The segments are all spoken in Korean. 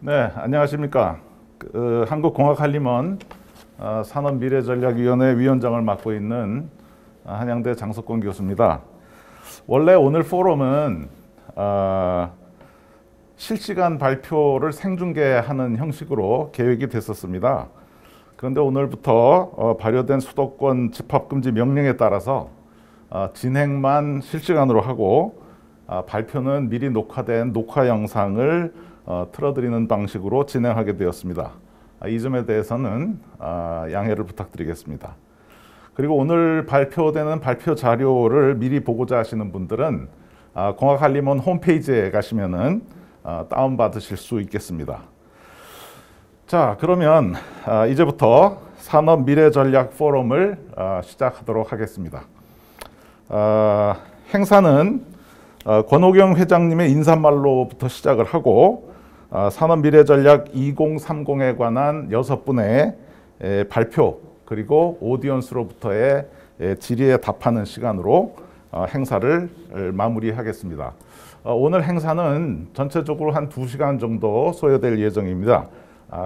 네, 안녕하십니까. 한국공학한림원 산업미래전략위원회 위원장을 맡고 있는 한양대 장석권 교수입니다. 원래 오늘 포럼은 실시간 발표를 생중계하는 형식으로 계획이 됐었습니다. 그런데 오늘부터 발효된 수도권 집합금지 명령에 따라서 진행만 실시간으로 하고 발표는 미리 녹화된 녹화 영상을 틀어드리는 방식으로 진행하게 되었습니다. 이 점에 대해서는 양해를 부탁드리겠습니다. 그리고 오늘 발표되는 발표 자료를 미리 보고자 하시는 분들은 공학한림원 홈페이지에 가시면은 다운받으실 수 있겠습니다. 자, 그러면 이제부터 산업미래전략 포럼을 시작하도록 하겠습니다. 행사는 권호경 회장님의 인사말로부터 시작을 하고 산업미래전략 2030에 관한 6분의 발표 그리고 오디언스로부터의 질의에 답하는 시간으로 행사를 마무리하겠습니다. 오늘 행사는 전체적으로 한 2시간 정도 소요될 예정입니다.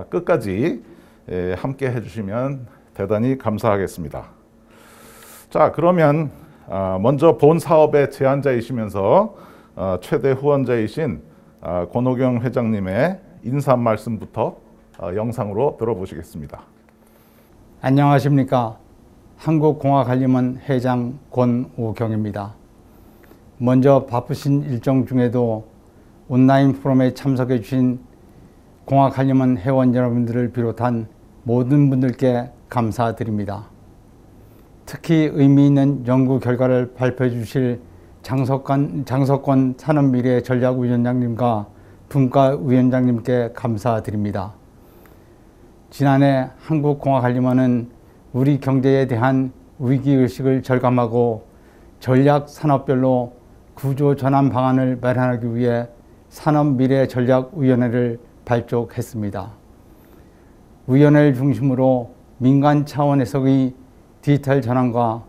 끝까지 함께 해주시면 대단히 감사하겠습니다. 자, 그러면 먼저 본 사업의 제안자이시면서 최대 후원자이신 권호경 회장님의 인사 말씀부터 영상으로 들어보시겠습니다. 안녕하십니까. 한국공학한림원 회장 권오경입니다. 먼저 바쁘신 일정 중에도 온라인 포럼에 참석해 주신 공학한림원 회원 여러분들을 비롯한 모든 분들께 감사드립니다. 특히 의미 있는 연구 결과를 발표해 주실 장석권 산업미래전략위원장님과 분과위원장님께 감사드립니다. 지난해 한국공학한림원은 우리 경제에 대한 위기의식을 절감하고 전략 산업별로 구조 전환 방안을 마련하기 위해 산업미래전략위원회를 발족했습니다. 위원회를 중심으로 민간 차원에서의 디지털 전환과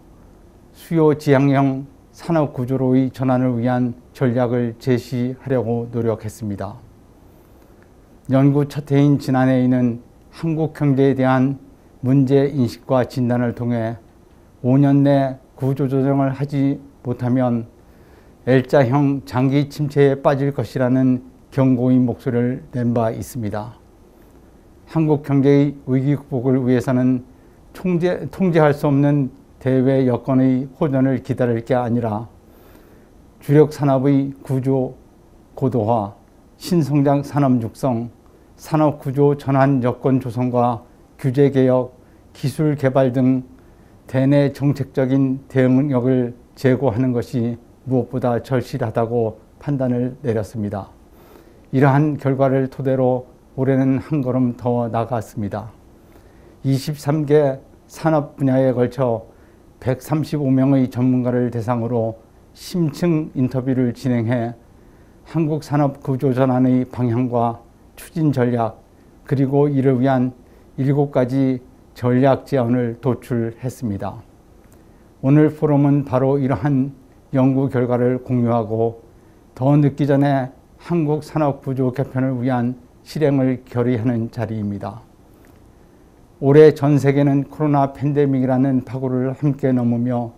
수요 지향형 산업 구조로의 전환을 위한 전략을 제시하려고 노력했습니다. 연구 첫 해인 지난해에는 한국 경제에 대한 문제 인식과 진단을 통해 5년 내 구조 조정을 하지 못하면 L자형 장기 침체에 빠질 것이라는 경고의 목소리를 낸 바 있습니다. 한국 경제의 위기 극복을 위해서는 통제할 수 없는 대외 여건의 호전을 기다릴 게 아니라 주력 산업의 구조 고도화, 신성장 산업 육성, 산업 구조 전환 여건 조성과 규제 개혁, 기술 개발 등 대내 정책적인 대응력을 제고하는 것이 무엇보다 절실하다고 판단을 내렸습니다. 이러한 결과를 토대로 올해는 한 걸음 더 나아갔습니다. 23개 산업 분야에 걸쳐 135명의 전문가를 대상으로 심층 인터뷰를 진행해 한국 산업 구조 전환의 방향과 추진 전략 그리고 이를 위한 7가지 전략 제안을 도출했습니다. 오늘 포럼은 바로 이러한 연구 결과를 공유하고 더 늦기 전에 한국 산업 구조 개편을 위한 실행을 결의하는 자리입니다. 올해 전 세계는 코로나 팬데믹이라는 파고를 함께 넘으며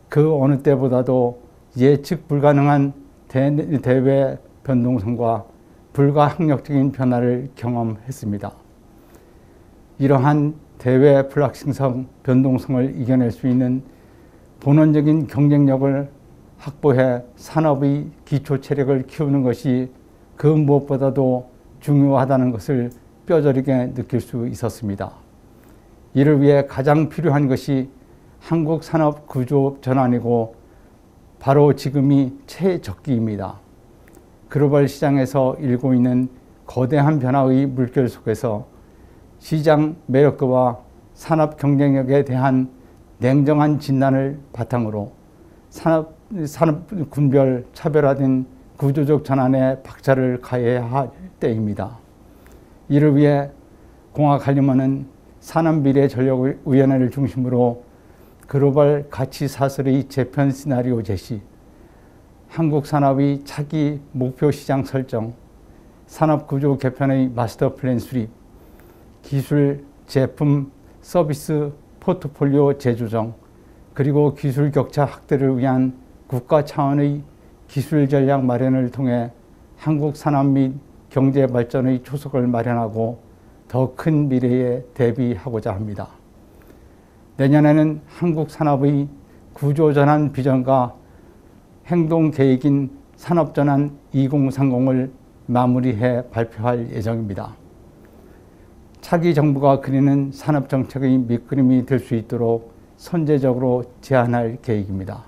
그 어느 때보다도 예측 불가능한 대외 변동성과 불가항력적인 변화를 경험했습니다. 이러한 대외 불확실성, 변동성을 이겨낼 수 있는 본원적인 경쟁력을 확보해 산업의 기초 체력을 키우는 것이 그 무엇보다도 중요하다는 것을 뼈저리게 느낄 수 있었습니다. 이를 위해 가장 필요한 것이 한국 산업 구조 전환이고 바로 지금이 최적기입니다. 글로벌 시장에서 일고 있는 거대한 변화의 물결 속에서 시장 매력도와 산업 경쟁력에 대한 냉정한 진단을 바탕으로 산업 군별 차별화된 구조적 전환에 박차를 가해야 할 때입니다. 이를 위해 공학한림원은 산업미래전략위원회를 중심으로 글로벌 가치 사슬의 재편 시나리오 제시, 한국 산업의 차기 목표 시장 설정, 산업구조 개편의 마스터 플랜 수립, 기술, 제품, 서비스 포트폴리오 재조정, 그리고 기술 격차 확대를 위한 국가 차원의 기술 전략 마련을 통해 한국 산업 및 경제 발전의 초석을 마련하고 더 큰 미래에 대비하고자 합니다. 내년에는 한국 산업의 구조전환 비전과 행동 계획인 산업전환 2030을 마무리해 발표할 예정입니다. 차기 정부가 그리는 산업정책의 밑그림이 될 수 있도록 선제적으로 제안할 계획입니다.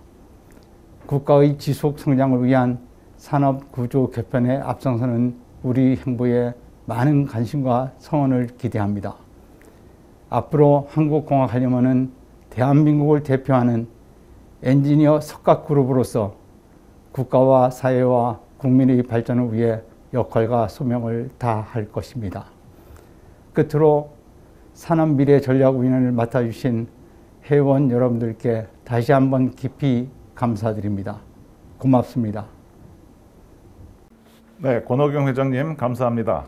국가의 지속 성장을 위한 산업 구조 개편에 앞장서는 우리 행보에 많은 관심과 성원을 기대합니다. 앞으로 한국공학하려면은 대한민국을 대표하는 엔지니어 석각그룹으로서 국가와 사회와 국민의 발전을 위해 역할과 소명을 다할 것입니다. 끝으로 산업미래전략위원회를 맡아주신 회원 여러분들께 다시 한번 깊이 감사드립니다. 고맙습니다. 네, 권호경 회장님 감사합니다.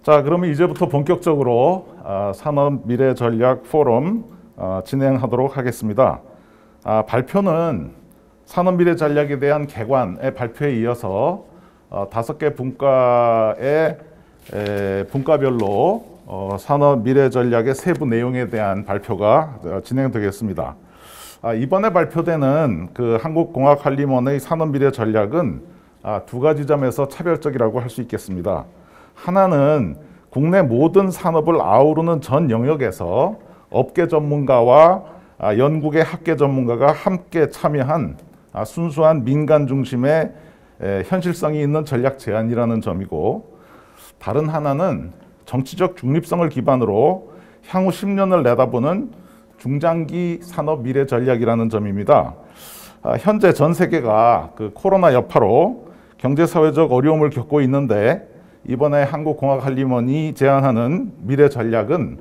자, 그러면 이제부터 본격적으로 산업미래전략 포럼 진행하도록 하겠습니다. 발표는 산업미래전략에 대한 개관의 발표에 이어서 5개 분과의 분과별로 산업미래전략의 세부 내용에 대한 발표가 진행되겠습니다. 이번에 발표되는 그 한국공학관리원의 산업미래전략은 2가지 점에서 차별적이라고 할 수 있겠습니다. 하나는 국내 모든 산업을 아우르는 전 영역에서 업계 전문가와 연구계 학계 전문가가 함께 참여한 순수한 민간 중심의 현실성이 있는 전략 제안이라는 점이고, 다른 하나는 정치적 중립성을 기반으로 향후 10년을 내다보는 중장기 산업 미래 전략이라는 점입니다. 현재 전 세계가 그 코로나 여파로 경제사회적 어려움을 겪고 있는데, 이번에 한국공학관리원이 제안하는 미래 전략은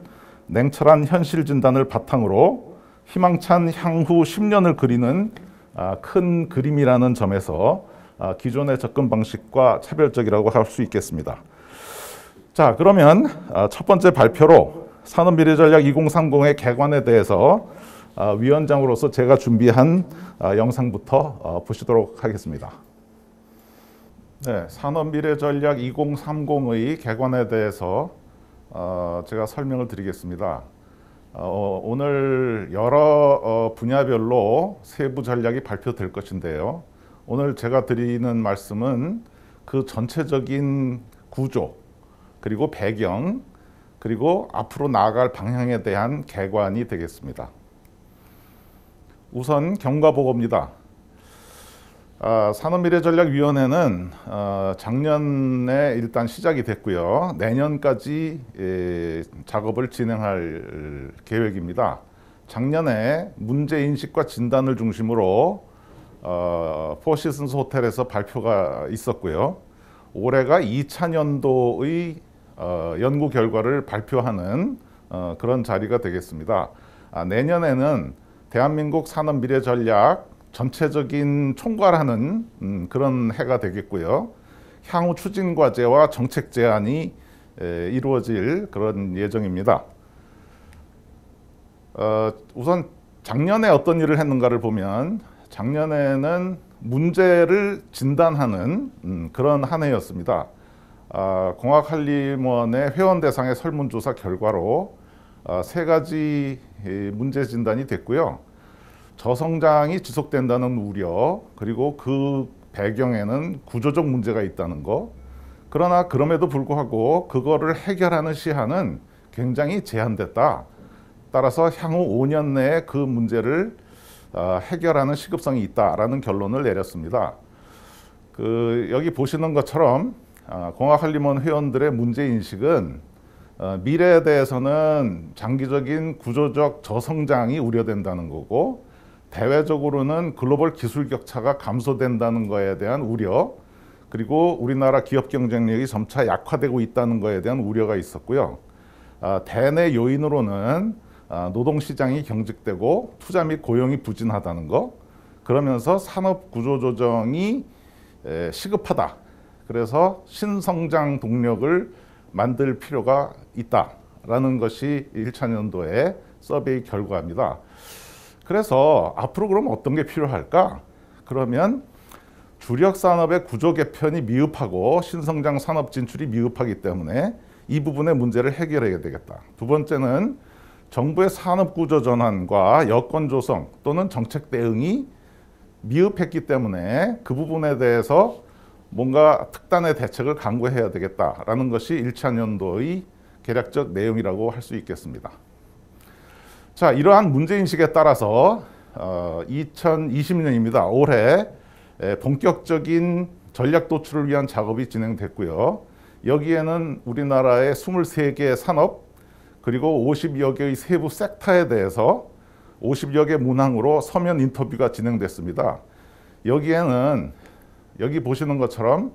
냉철한 현실 진단을 바탕으로 희망찬 향후 10년을 그리는 큰 그림이라는 점에서 기존의 접근 방식과 차별적이라고 할 수 있겠습니다. 자, 그러면 첫 번째 발표로 산업미래전략 2030의 개관에 대해서 위원장으로서 제가 준비한 영상부터 보시도록 하겠습니다. 네, 산업미래전략 2030의 개관에 대해서 제가 설명을 드리겠습니다. 오늘 여러 분야별로 세부 전략이 발표될 것인데요. 오늘 제가 드리는 말씀은 그 전체적인 구조, 그리고 배경, 그리고 앞으로 나아갈 방향에 대한 개관이 되겠습니다. 우선 경과보고입니다. 산업미래전략위원회는 작년에 일단 시작이 됐고요. 내년까지 작업을 진행할 계획입니다. 작년에 문제인식과 진단을 중심으로 포시즌스 호텔에서 발표가 있었고요. 올해가 2000년도의 연구 결과를 발표하는 그런 자리가 되겠습니다. 내년에는 대한민국 산업미래전략 전체적인 총괄하는 그런 해가 되겠고요. 향후 추진과제와 정책 제안이 이루어질 그런 예정입니다. 우선 작년에 어떤 일을 했는가를 보면, 작년에는 문제를 진단하는 그런 한 해였습니다. 공학관리원의 회원 대상의 설문조사 결과로 3가지 문제 진단이 됐고요. 저성장이 지속된다는 우려, 그리고 그 배경에는 구조적 문제가 있다는 거. 그러나 그럼에도 불구하고 그거를 해결하는 시한은 굉장히 제한됐다. 따라서 향후 5년 내에 그 문제를 해결하는 시급성이 있다라는 결론을 내렸습니다. 여기 보시는 것처럼 공학관리원 회원들의 문제인식은 미래에 대해서는 장기적인 구조적 저성장이 우려된다는 거고, 대외적으로는 글로벌 기술 격차가 감소된다는 것에 대한 우려, 그리고 우리나라 기업 경쟁력이 점차 약화되고 있다는 것에 대한 우려가 있었고요. 대내 요인으로는 노동시장이 경직되고 투자 및 고용이 부진하다는 것, 그러면서 산업 구조 조정이 시급하다. 그래서 신성장 동력을 만들 필요가 있다라는 것이 1차 연도의 서베이 결과입니다. 그래서 앞으로 그럼 어떤 게 필요할까? 그러면 주력 산업의 구조 개편이 미흡하고 신성장 산업 진출이 미흡하기 때문에 이 부분의 문제를 해결해야 되겠다. 두 번째는 정부의 산업 구조 전환과 여건 조성 또는 정책 대응이 미흡했기 때문에 그 부분에 대해서 뭔가 특단의 대책을 강구해야 되겠다라는 것이 1차 연도의 개략적 내용이라고 할 수 있겠습니다. 자, 이러한 문제인식에 따라서 2020년입니다. 올해 본격적인 전략 도출을 위한 작업이 진행됐고요. 여기에는 우리나라의 23개의 산업 그리고 50여 개의 세부 섹터에 대해서 50여 개 문항으로 서면 인터뷰가 진행됐습니다. 여기에는 여기 보시는 것처럼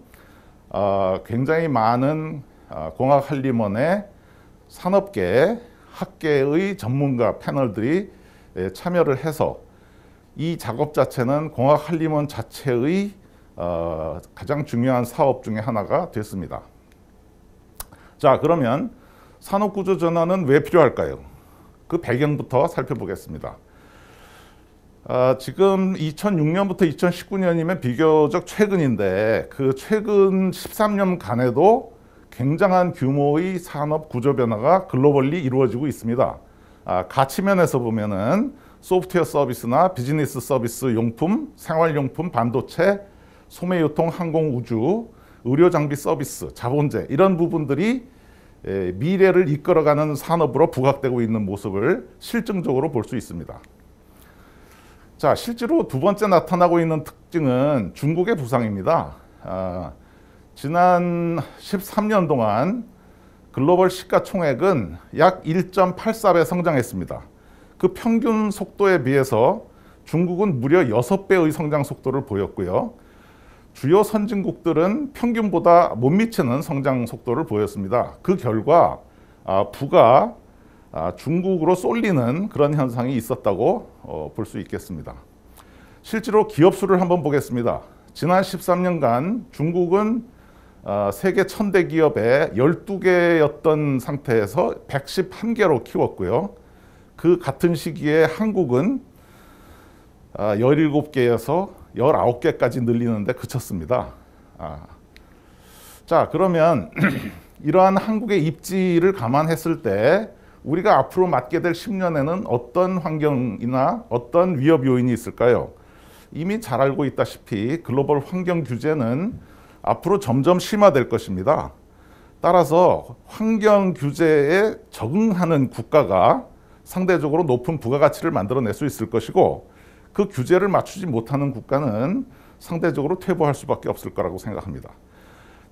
굉장히 많은 공학한림원의 산업계, 학계의 전문가 패널들이 참여를 해서 이 작업 자체는 공학한림원 자체의 가장 중요한 사업 중에 하나가 됐습니다. 자, 그러면 산업구조 전환은 왜 필요할까요? 그 배경부터 살펴보겠습니다. 지금 2006년부터 2019년이면 비교적 최근인데 그 최근 13년간에도 굉장한 규모의 산업 구조 변화가 글로벌리 이루어지고 있습니다. 가치면에서 보면은 소프트웨어 서비스나 비즈니스 서비스 용품, 생활용품, 반도체, 소매유통, 항공, 우주, 의료장비 서비스, 자본재 이런 부분들이 미래를 이끌어가는 산업으로 부각되고 있는 모습을 실증적으로 볼 수 있습니다. 자, 실제로 두 번째 나타나고 있는 특징은 중국의 부상입니다. 지난 13년 동안 글로벌 시가총액은 약 1.84배 성장했습니다. 그 평균 속도에 비해서 중국은 무려 6배의 성장 속도를 보였고요. 주요 선진국들은 평균보다 못 미치는 성장 속도를 보였습니다. 그 결과 부가 중국으로 쏠리는 그런 현상이 있었다고 볼 수 있겠습니다. 실제로 기업 수를 한번 보겠습니다. 지난 13년간 중국은 세계 1000대 기업의 12개였던 상태에서 111개로 키웠고요. 그 같은 시기에 한국은 17개에서 19개까지 늘리는데 그쳤습니다. 자, 그러면 이러한 한국의 입지를 감안했을 때 우리가 앞으로 맞게 될 10년에는 어떤 환경이나 어떤 위협 요인이 있을까요? 이미 잘 알고 있다시피 글로벌 환경 규제는 앞으로 점점 심화될 것입니다. 따라서 환경 규제에 적응하는 국가가 상대적으로 높은 부가가치를 만들어낼 수 있을 것이고 그 규제를 맞추지 못하는 국가는 상대적으로 퇴보할 수밖에 없을 거라고 생각합니다.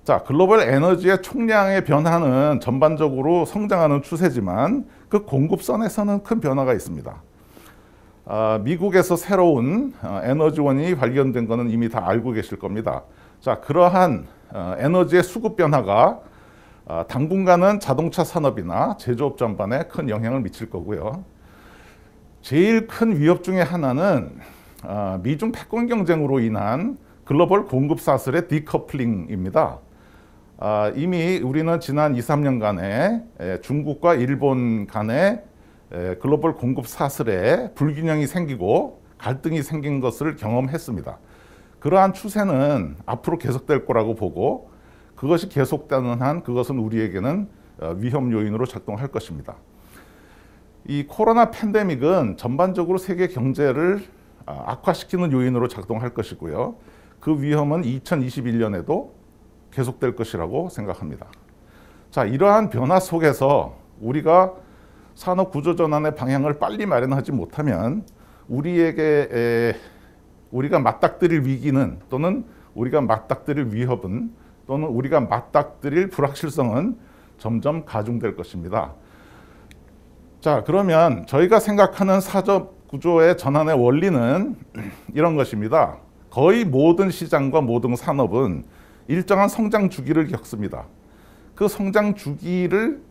자, 글로벌 에너지의 총량의 변화는 전반적으로 성장하는 추세지만 그 공급선에서는 큰 변화가 있습니다. 미국에서 새로운 에너지원이 발견된 것은 이미 다 알고 계실 겁니다. 자, 그러한 에너지의 수급 변화가 당분간은 자동차 산업이나 제조업 전반에 큰 영향을 미칠 거고요. 제일 큰 위협 중에 하나는 미중 패권 경쟁으로 인한 글로벌 공급 사슬의 디커플링입니다. 이미 우리는 지난 2, 3년간에 중국과 일본 간의 글로벌 공급 사슬에 불균형이 생기고 갈등이 생긴 것을 경험했습니다. 그러한 추세는 앞으로 계속될 거라고 보고 그것이 계속되는 한 그것은 우리에게는 위험 요인으로 작동할 것입니다. 이 코로나 팬데믹은 전반적으로 세계 경제를 악화시키는 요인으로 작동할 것이고요. 그 위험은 2021년에도 계속될 것이라고 생각합니다. 자, 이러한 변화 속에서 우리가 산업 구조 전환의 방향을 빨리 마련하지 못하면 우리가 맞닥뜨릴 위기는 또는 우리가 맞닥뜨릴 위협은 또는 우리가 맞닥뜨릴 불확실성은 점점 가중될 것입니다. 자, 그러면 저희가 생각하는 사업 구조의 전환의 원리는 이런 것입니다. 거의 모든 시장과 모든 산업은 일정한 성장 주기를 겪습니다. 그 성장 주기를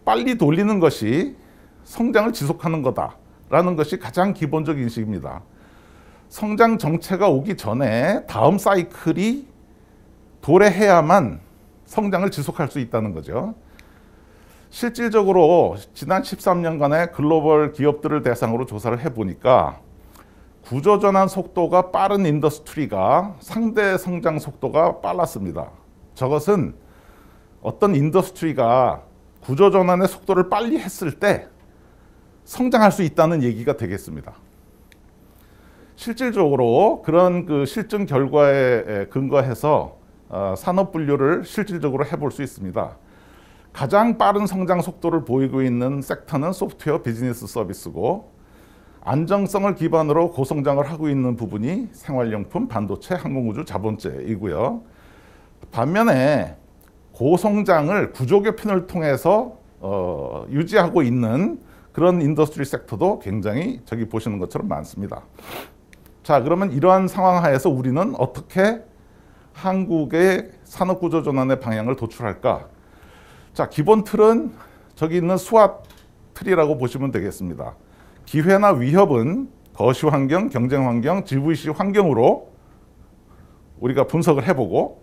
빨리 돌리는 것이 성장을 지속하는 거다라는 것이 가장 기본적 인식입니다. 성장 정체가 오기 전에 다음 사이클이 도래해야만 성장을 지속할 수 있다는 거죠. 실질적으로 지난 13년간의 글로벌 기업들을 대상으로 조사를 해보니까 구조전환 속도가 빠른 인더스트리가 상대 성장 속도가 빨랐습니다. 저것은 어떤 인더스트리가 구조전환의 속도를 빨리 했을 때 성장할 수 있다는 얘기가 되겠습니다. 실질적으로 그런 그 실증 결과에 근거해서 산업 분류를 실질적으로 해볼 수 있습니다. 가장 빠른 성장 속도를 보이고 있는 섹터는 소프트웨어 비즈니스 서비스고, 안정성을 기반으로 고성장을 하고 있는 부분이 생활용품, 반도체, 항공우주, 자본재이고요. 반면에 고성장을 구조개편을 통해서 유지하고 있는 그런 인더스트리 섹터도 굉장히 저기 보시는 것처럼 많습니다. 자, 그러면 이러한 상황 하에서 우리는 어떻게 한국의 산업구조 전환의 방향을 도출할까? 자, 기본 틀은 저기 있는 수화 틀이라고 보시면 되겠습니다. 기회나 위협은 거시환경, 경쟁환경, GVC 환경으로 우리가 분석을 해보고,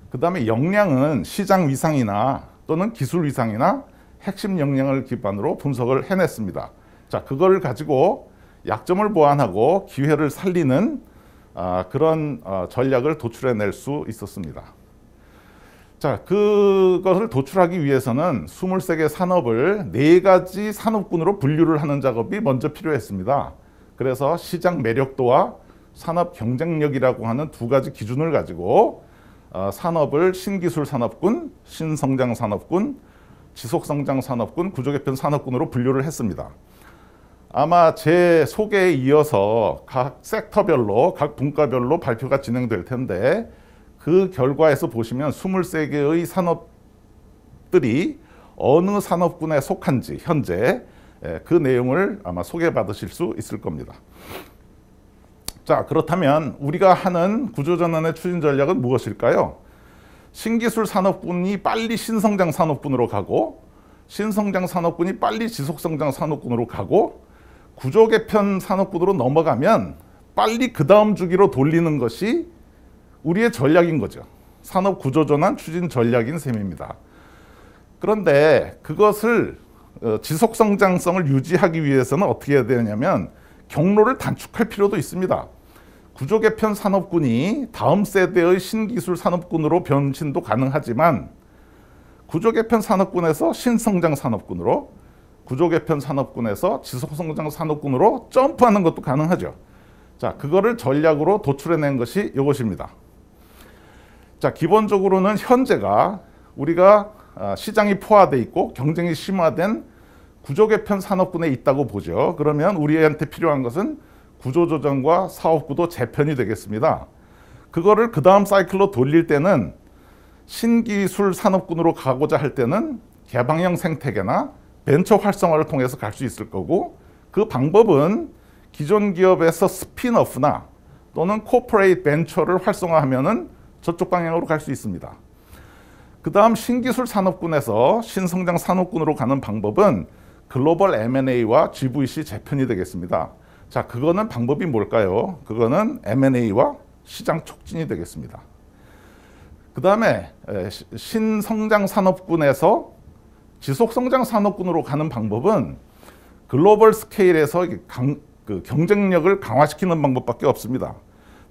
그 다음에 역량은 시장 위상이나 또는 기술 위상이나 핵심 역량을 기반으로 분석을 해냈습니다. 자, 그걸 가지고 약점을 보완하고 기회를 살리는 그런 전략을 도출해낼 수 있었습니다. 자, 그것을 도출하기 위해서는 23개 산업을 4가지 산업군으로 분류를 하는 작업이 먼저 필요했습니다. 그래서 시장 매력도와 산업 경쟁력이라고 하는 2가지 기준을 가지고 산업을 신기술 산업군, 신성장 산업군, 지속성장 산업군, 구조개편 산업군으로 분류를 했습니다. 아마 제 소개에 이어서 각 섹터별로, 각 분과별로 발표가 진행될 텐데, 그 결과에서 보시면 23개의 산업들이 어느 산업군에 속한지 현재 그 내용을 아마 소개받으실 수 있을 겁니다. 자, 그렇다면 우리가 하는 구조전환의 추진 전략은 무엇일까요? 신기술 산업군이 빨리 신성장 산업군으로 가고, 신성장 산업군이 빨리 지속성장 산업군으로 가고, 구조개편 산업군으로 넘어가면 빨리 그 다음 주기로 돌리는 것이 우리의 전략인 거죠. 산업구조전환 추진 전략인 셈입니다. 그런데 그것을 지속성장성을 유지하기 위해서는 어떻게 해야 되냐면 경로를 단축할 필요도 있습니다. 구조개편 산업군이 다음 세대의 신기술 산업군으로 변신도 가능하지만, 구조개편 산업군에서 신성장 산업군으로, 구조개편 산업군에서 지속성장 산업군으로 점프하는 것도 가능하죠. 자, 그거를 전략으로 도출해낸 것이 이것입니다. 자, 기본적으로는 현재가 우리가 시장이 포화되어 있고 경쟁이 심화된 구조개편 산업군에 있다고 보죠. 그러면 우리한테 필요한 것은 구조조정과 사업구도 재편이 되겠습니다. 그거를 그 다음 사이클로 돌릴 때는 신기술 산업군으로 가고자 할 때는 개방형 생태계나 벤처 활성화를 통해서 갈 수 있을 거고, 그 방법은 기존 기업에서 스핀오프나 또는 코퍼레이트 벤처를 활성화하면은 저쪽 방향으로 갈 수 있습니다. 그 다음 신기술 산업군에서 신성장 산업군으로 가는 방법은 글로벌 M&A와 GVC 재편이 되겠습니다. 자, 그거는 방법이 뭘까요? 그거는 M&A와 시장 촉진이 되겠습니다. 그 다음에 신성장 산업군에서 지속성장 산업군으로 가는 방법은 글로벌 스케일에서 경쟁력을 강화시키는 방법밖에 없습니다.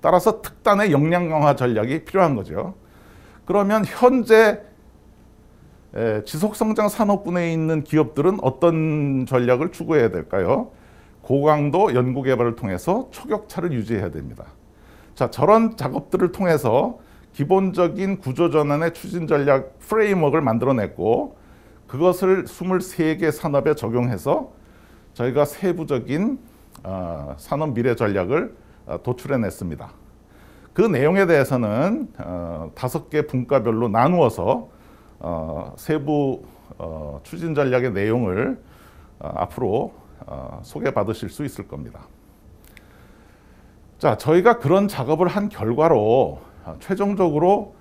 따라서 특단의 역량 강화 전략이 필요한 거죠. 그러면 현재 지속성장 산업군에 있는 기업들은 어떤 전략을 추구해야 될까요? 고강도 연구개발을 통해서 초격차를 유지해야 됩니다. 자, 저런 작업들을 통해서 기본적인 구조전환의 추진 전략 프레임워크를 만들어냈고, 그것을 23개 산업에 적용해서 저희가 세부적인 산업 미래 전략을 도출해냈습니다. 그 내용에 대해서는 5개 분과별로 나누어서 세부 추진 전략의 내용을 앞으로 소개받으실 수 있을 겁니다. 자, 저희가 그런 작업을 한 결과로 최종적으로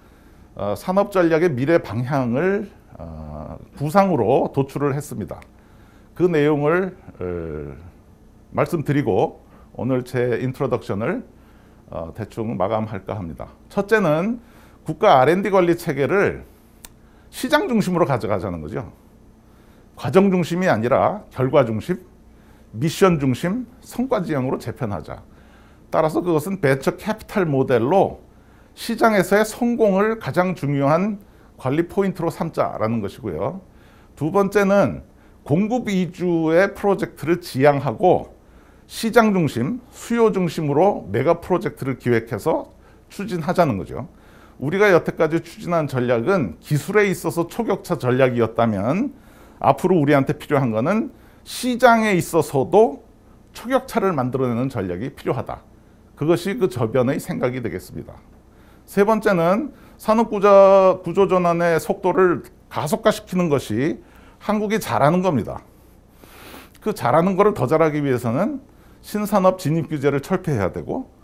산업 전략의 미래 방향을 구상으로 도출을 했습니다. 그 내용을 말씀드리고 오늘 제 인트로덕션을 대충 마감할까 합니다. 첫째는 국가 R&D 관리 체계를 시장 중심으로 가져가자는 거죠. 과정 중심이 아니라 결과 중심, 미션 중심, 성과 지향으로 재편하자. 따라서 그것은 벤처 캐피탈 모델로 시장에서의 성공을 가장 중요한 관리 포인트로 삼자라는 것이고요. 두 번째는 공급 위주의 프로젝트를 지향하고 시장 중심, 수요 중심으로 메가 프로젝트를 기획해서 추진하자는 거죠. 우리가 여태까지 추진한 전략은 기술에 있어서 초격차 전략이었다면 앞으로 우리한테 필요한 것은 시장에 있어서도 초격차를 만들어내는 전략이 필요하다. 그것이 그 저변의 생각이 되겠습니다. 세 번째는 산업 구조 전환의 속도를 가속화시키는 것이 한국이 잘하는 겁니다. 그 잘하는 거를 더 잘하기 위해서는 신산업 진입 규제를 철폐해야 되고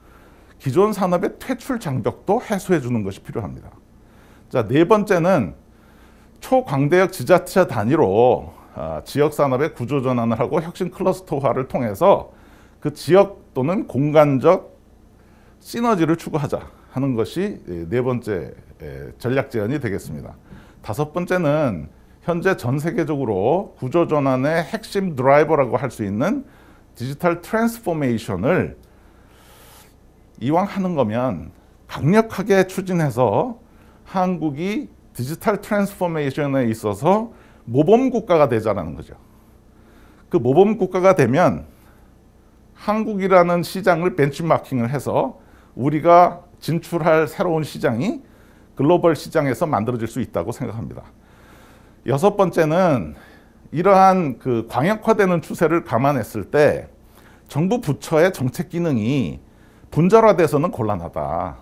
기존 산업의 퇴출 장벽도 해소해 주는 것이 필요합니다. 자, 네 번째는 초광대역 지자체 단위로 지역 산업의 구조 전환을 하고 혁신 클러스터화를 통해서 그 지역 또는 공간적 시너지를 추구하자 하는 것이 네 번째 전략 제안이 되겠습니다. 다섯 번째는 현재 전 세계적으로 구조 전환의 핵심 드라이버라고 할 수 있는 디지털 트랜스포메이션을 이왕 하는 거면 강력하게 추진해서 한국이 디지털 트랜스포메이션에 있어서 모범 국가가 되자라는 거죠. 그 모범 국가가 되면 한국이라는 시장을 벤치마킹을 해서 우리가 진출할 새로운 시장이 글로벌 시장에서 만들어질 수 있다고 생각합니다. 여섯 번째는 이러한 그 광역화되는 추세를 감안했을 때 정부 부처의 정책 기능이 분절화돼서는 곤란하다.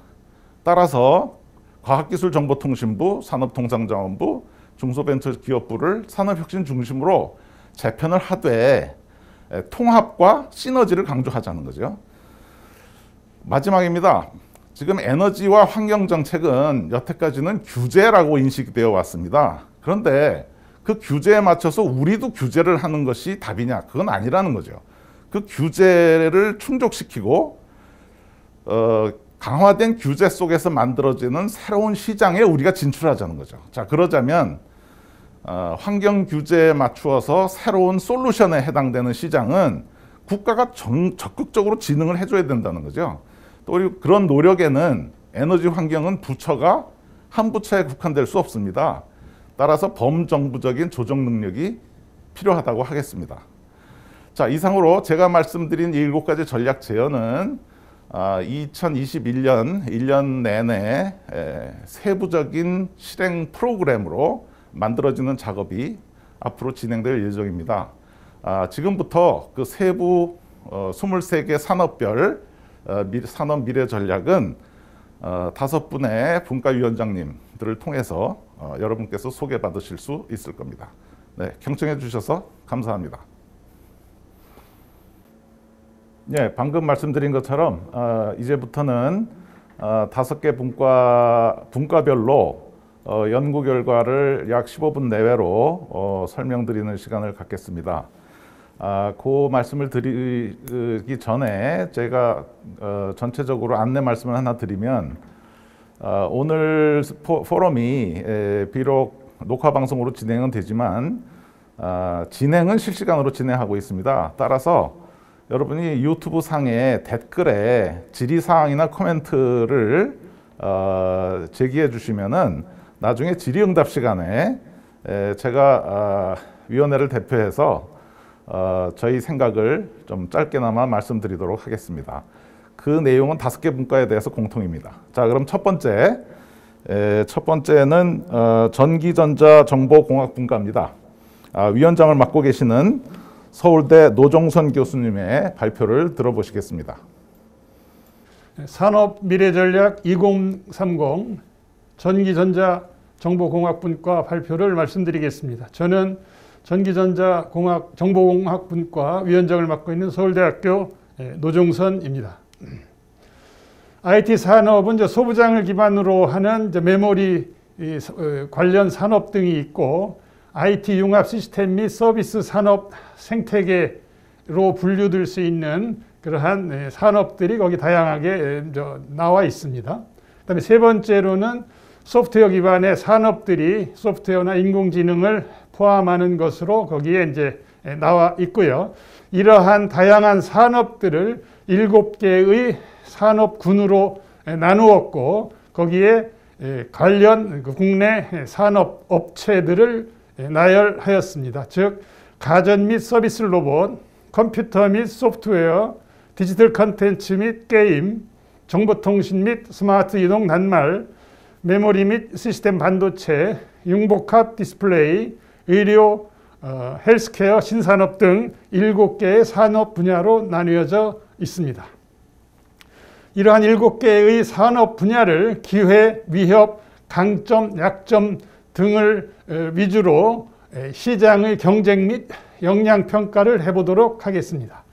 따라서 과학기술정보통신부, 산업통상자원부, 중소벤처기업부를 산업혁신 중심으로 재편을 하되 통합과 시너지를 강조하자는 거죠. 마지막입니다. 지금 에너지와 환경정책은 여태까지는 규제라고 인식되어 왔습니다. 그런데 그 규제에 맞춰서 우리도 규제를 하는 것이 답이냐? 그건 아니라는 거죠. 그 규제를 충족시키고 강화된 규제 속에서 만들어지는 새로운 시장에 우리가 진출하자는 거죠. 자, 그러자면 환경 규제에 맞추어서 새로운 솔루션에 해당되는 시장은 국가가 적극적으로 진흥을 해줘야 된다는 거죠. 또 그런 노력에는 에너지 환경은 부처가 한 부처에 국한될 수 없습니다. 따라서 범정부적인 조정 능력이 필요하다고 하겠습니다. 자, 이상으로 제가 말씀드린 7가지 전략 제언은 2021년 1년 내내 세부적인 실행 프로그램으로 만들어지는 작업이 앞으로 진행될 예정입니다. 지금부터 그 세부 23개 산업별 산업 미래 전략은 5분의 분과위원장님들을 통해서 여러분께서 소개받으실 수 있을 겁니다. 네, 경청해 주셔서 감사합니다. 네, 방금 말씀드린 것처럼 이제부터는 5개 분과별로 연구 결과를 약 15분 내외로 설명드리는 시간을 갖겠습니다. 그 말씀을 드리기 전에 제가 전체적으로 안내 말씀을 하나 드리면 오늘 포럼이 비록 녹화 방송으로 진행은 되지만 진행은 실시간으로 진행하고 있습니다. 따라서 여러분이 유튜브 상에 댓글에 질의사항이나 코멘트를 제기해 주시면은 나중에 질의응답 시간에 제가 위원회를 대표해서 저희 생각을 좀 짧게나마 말씀드리도록 하겠습니다. 그 내용은 5개 분과에 대해서 공통입니다. 자, 그럼 첫 번째는 전기전자정보공학 분과입니다. 위원장을 맡고 계시는 서울대 노종선 교수님의 발표를 들어보시겠습니다. 산업미래전략 2030 전기전자정보공학분과 발표를 말씀드리겠습니다. 저는 전기전자정보공학분과 위원장을 맡고 있는 서울대학교 노종선입니다. IT 산업은 소부장을 기반으로 하는 메모리 관련 산업 등이 있고 IT 융합 시스템 및 서비스 산업 생태계로 분류될 수 있는 그러한 산업들이 거기 다양하게 나와 있습니다. 그다음에 세 번째로는 소프트웨어 기반의 산업들이 소프트웨어나 인공지능을 포함하는 것으로 거기에 이제 나와 있고요. 이러한 다양한 산업들을 7개의 산업군으로 나누었고 거기에 관련 국내 산업 업체들을 나열하였습니다. 즉 가전 및 서비스 로봇, 컴퓨터 및 소프트웨어, 디지털 컨텐츠 및 게임, 정보통신 및 스마트 이동 단말, 메모리 및 시스템 반도체, 융복합 디스플레이, 의료, 헬스케어, 신산업 등 7개의 산업 분야로 나뉘어져 있습니다. 이러한 7개의 산업 분야를 기회, 위협, 강점, 약점 등을 위주로 시장의 경쟁 및 역량 평가를 해보도록 하겠습니다.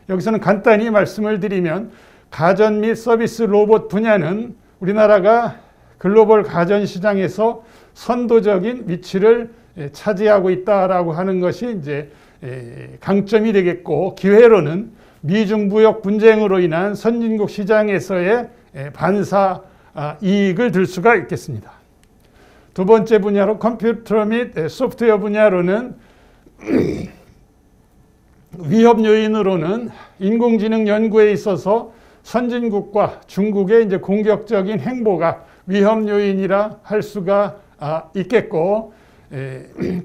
여기서는 간단히 말씀을 드리면 가전 및 서비스 로봇 분야는 우리나라가 글로벌 가전 시장에서 선도적인 위치를 차지하고 있다라고 하는 것이 이제 강점이 되겠고, 기회로는 미중 무역 분쟁으로 인한 선진국 시장에서의 반사 이익을 들 수가 있겠습니다. 두 번째 분야로 컴퓨터 및 소프트웨어 분야로는 위협 요인으로는 인공지능 연구에 있어서 선진국과 중국의 이제 공격적인 행보가 위협 요인이라 할 수가 있겠고,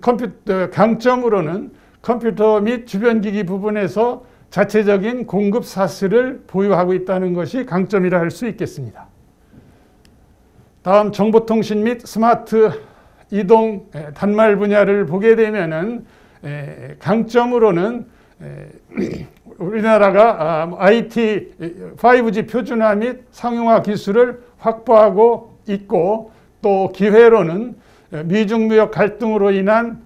컴퓨터 강점으로는 컴퓨터 및 주변 기기 부분에서 자체적인 공급 사슬을 보유하고 있다는 것이 강점이라 할 수 있겠습니다. 다음 정보통신 및 스마트 이동 단말 분야를 보게 되면은 강점으로는 우리나라가 IT 5G 표준화 및 상용화 기술을 확보하고 있고, 또 기회로는 미중 무역 갈등으로 인한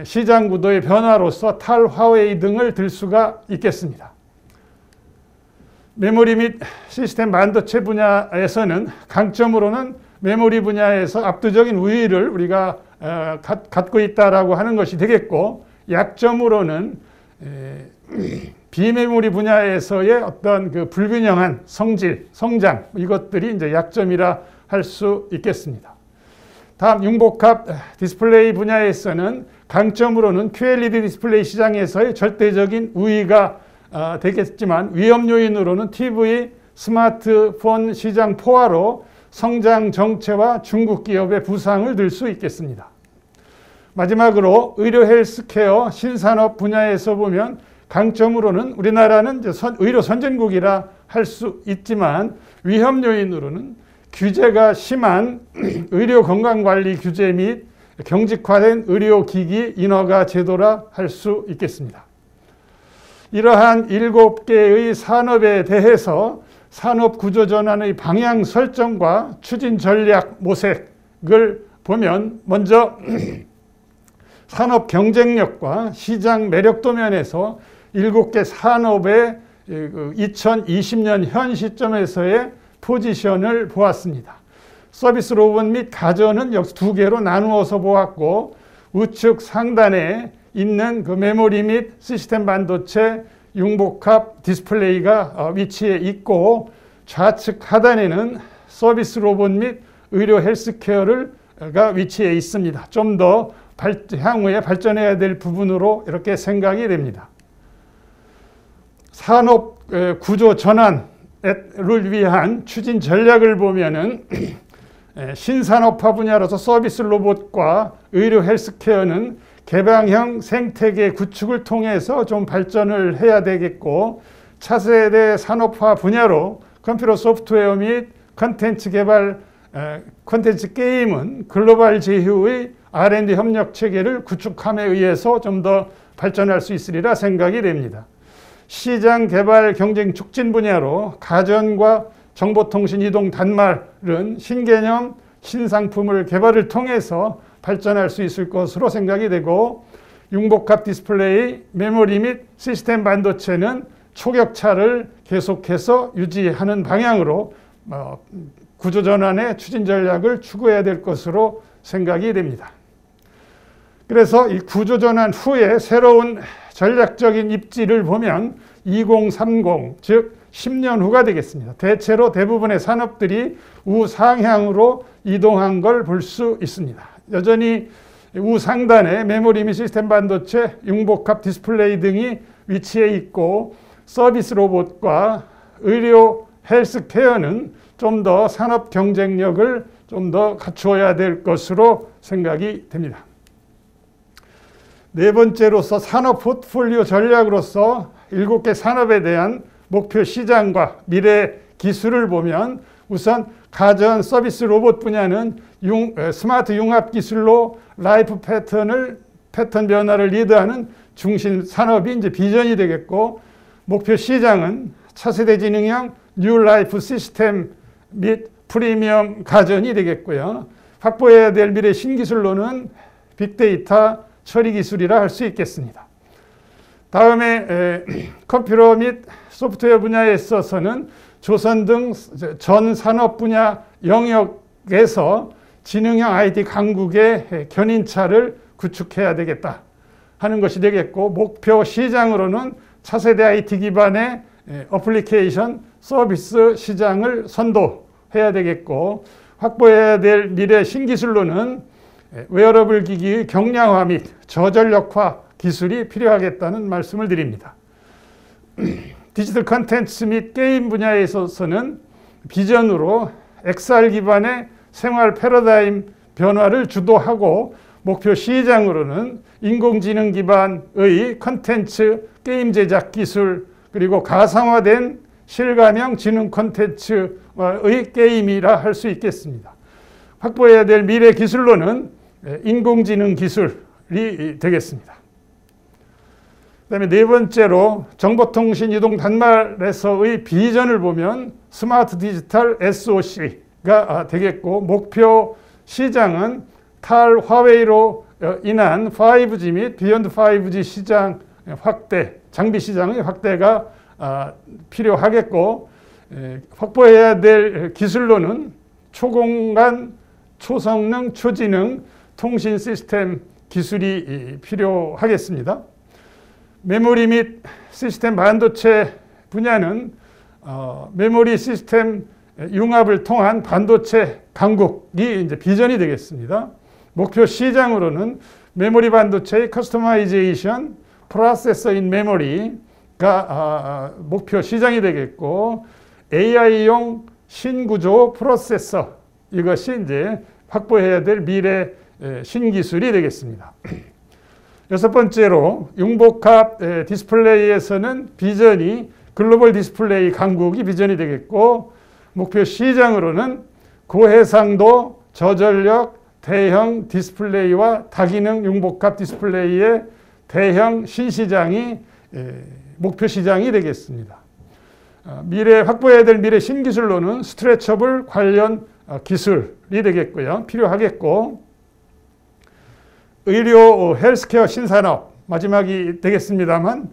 시장 구도의 변화로서 탈화웨이 등을 들 수가 있겠습니다. 메모리 및 시스템 반도체 분야에서는 강점으로는 메모리 분야에서 압도적인 우위를 우리가 갖고 있다라고 하는 것이 되겠고, 약점으로는 비메모리 분야에서의 어떤 그 불균형한 성질, 성장, 이것들이 이제 약점이라 할 수 있겠습니다. 다음 융복합 디스플레이 분야에서는 강점으로는 QLED 디스플레이 시장에서의 절대적인 우위가 되겠지만, 위험 요인으로는 TV, 스마트폰 시장 포화로 성장 정체와 중국 기업의 부상을 들 수 있겠습니다. 마지막으로 의료 헬스케어 신산업 분야에서 보면 강점으로는 우리나라는 이제 의료 선진국이라 할 수 있지만, 위험 요인으로는 규제가 심한 의료 건강관리 규제 및 경직화된 의료기기 인허가 제도라 할 수 있겠습니다. 이러한 7개의 산업에 대해서 산업 구조 전환의 방향 설정과 추진 전략 모색을 보면, 먼저 산업 경쟁력과 시장 매력도 면에서 7개 산업의 2020년 현 시점에서의 포지션을 보았습니다. 서비스 로봇 및 가전은 역시 2개로 나누어서 보았고, 우측 상단에 있는 그 메모리 및 시스템 반도체 융복합 디스플레이가 위치해 있고, 좌측 하단에는 서비스 로봇 및 의료 헬스케어가 위치해 있습니다. 좀 더 향후에 발전해야 될 부분으로 이렇게 생각이 됩니다. 산업 구조 전환을 위한 추진 전략을 보면은 신산업화 분야로서 서비스 로봇과 의료 헬스케어는 개방형 생태계 구축을 통해서 좀 발전을 해야 되겠고, 차세대 산업화 분야로 컴퓨터 소프트웨어 및 컨텐츠 개발, 컨텐츠 게임은 글로벌 제휴의 R&D 협력 체계를 구축함에 의해서 좀 더 발전할 수 있으리라 생각이 됩니다. 시장 개발 경쟁 촉진 분야로 가전과 정보통신 이동 단말은 신개념 신상품을 개발을 통해서 발전할 수 있을 것으로 생각이 되고, 융복합 디스플레이, 메모리 및 시스템 반도체는 초격차를 계속해서 유지하는 방향으로 구조전환의 추진 전략을 추구해야 될 것으로 생각이 됩니다. 그래서 이 구조전환 후에 새로운 전략적인 입지를 보면 2030, 즉 10년 후가 되겠습니다. 대체로 대부분의 산업들이 우상향으로 이동한 걸 볼 수 있습니다. 여전히 우상단에 메모리 및 시스템 반도체, 융복합 디스플레이 등이 위치해 있고 서비스 로봇과 의료 헬스케어는 좀 더 산업 경쟁력을 좀 더 갖추어야 될 것으로 생각이 됩니다. 네 번째로서 산업 포트폴리오 전략으로서 7개 산업에 대한 목표 시장과 미래 기술을 보면 우선 가전 서비스 로봇 분야는 스마트 융합 기술로 라이프 패턴 변화를 리드하는 중심 산업이 이제 비전이 되겠고, 목표 시장은 차세대 지능형 뉴 라이프 시스템 및 프리미엄 가전이 되겠고요. 확보해야 될 미래 신기술로는 빅데이터 처리 기술이라 할 수 있겠습니다. 다음에 컴퓨터 및 소프트웨어 분야에 있어서는 조선 등 전 산업 분야 영역에서 지능형 IT 강국의 견인차를 구축해야 되겠다 하는 것이 되겠고, 목표 시장으로는 차세대 IT 기반의 어플리케이션 서비스 시장을 선도해야 되겠고, 확보해야 될 미래 신기술로는 웨어러블 기기의 경량화 및 저전력화 기술이 필요하겠다는 말씀을 드립니다. 디지털 컨텐츠 및 게임 분야에 있어서는 비전으로 XR 기반의 생활 패러다임 변화를 주도하고, 목표 시장으로는 인공지능 기반의 컨텐츠 게임 제작 기술, 그리고 가상화된 실감형 지능 컨텐츠의 게임이라 할 수 있겠습니다. 확보해야 될 미래 기술로는 인공지능 기술이 되겠습니다. 그 다음에 네 번째로 정보통신 유동 단말에서의 비전을 보면 스마트 디지털 SOC가 되겠고, 목표 시장은 탈화웨이로 인한 5G 및 비욘드 5G 시장 확대, 장비 시장의 확대가 필요하겠고, 확보해야 될 기술로는 초공간, 초성능, 초지능 통신 시스템 기술이 필요하겠습니다. 메모리 및 시스템 반도체 분야는 메모리 시스템 융합을 통한 반도체 강국이 이제 비전이 되겠습니다. 목표 시장으로는 메모리 반도체의 커스터마이제이션, 프로세서 인 메모리가 목표 시장이 되겠고, AI용 신구조 프로세서, 이것이 이제 확보해야 될 미래 신기술이 되겠습니다. 여섯 번째로 융복합 디스플레이에서는 비전이 글로벌 디스플레이 강국이 비전이 되겠고, 목표 시장으로는 고해상도 저전력 대형 디스플레이와 다기능 융복합 디스플레이의 대형 신시장이 목표 시장이 되겠습니다. 미래 확보해야 될 미래 신기술로는 스트레쳐블 관련 기술이 되겠고요. 필요하겠고, 의료 헬스케어 신산업 마지막이 되겠습니다만,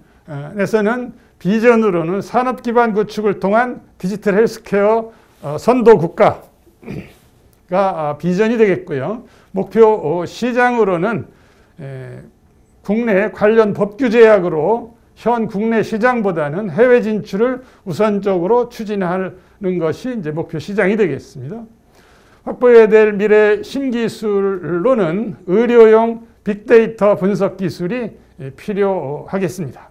에서는 비전으로는 산업 기반 구축을 통한 디지털 헬스케어 선도 국가가 비전이 되겠고요. 목표 시장으로는 국내 관련 법규 제약으로 현 국내 시장보다는 해외 진출을 우선적으로 추진하는 것이 이제 목표 시장이 되겠습니다. 확보해야 될 미래 신기술로는 의료용 빅데이터 분석 기술이 필요하겠습니다.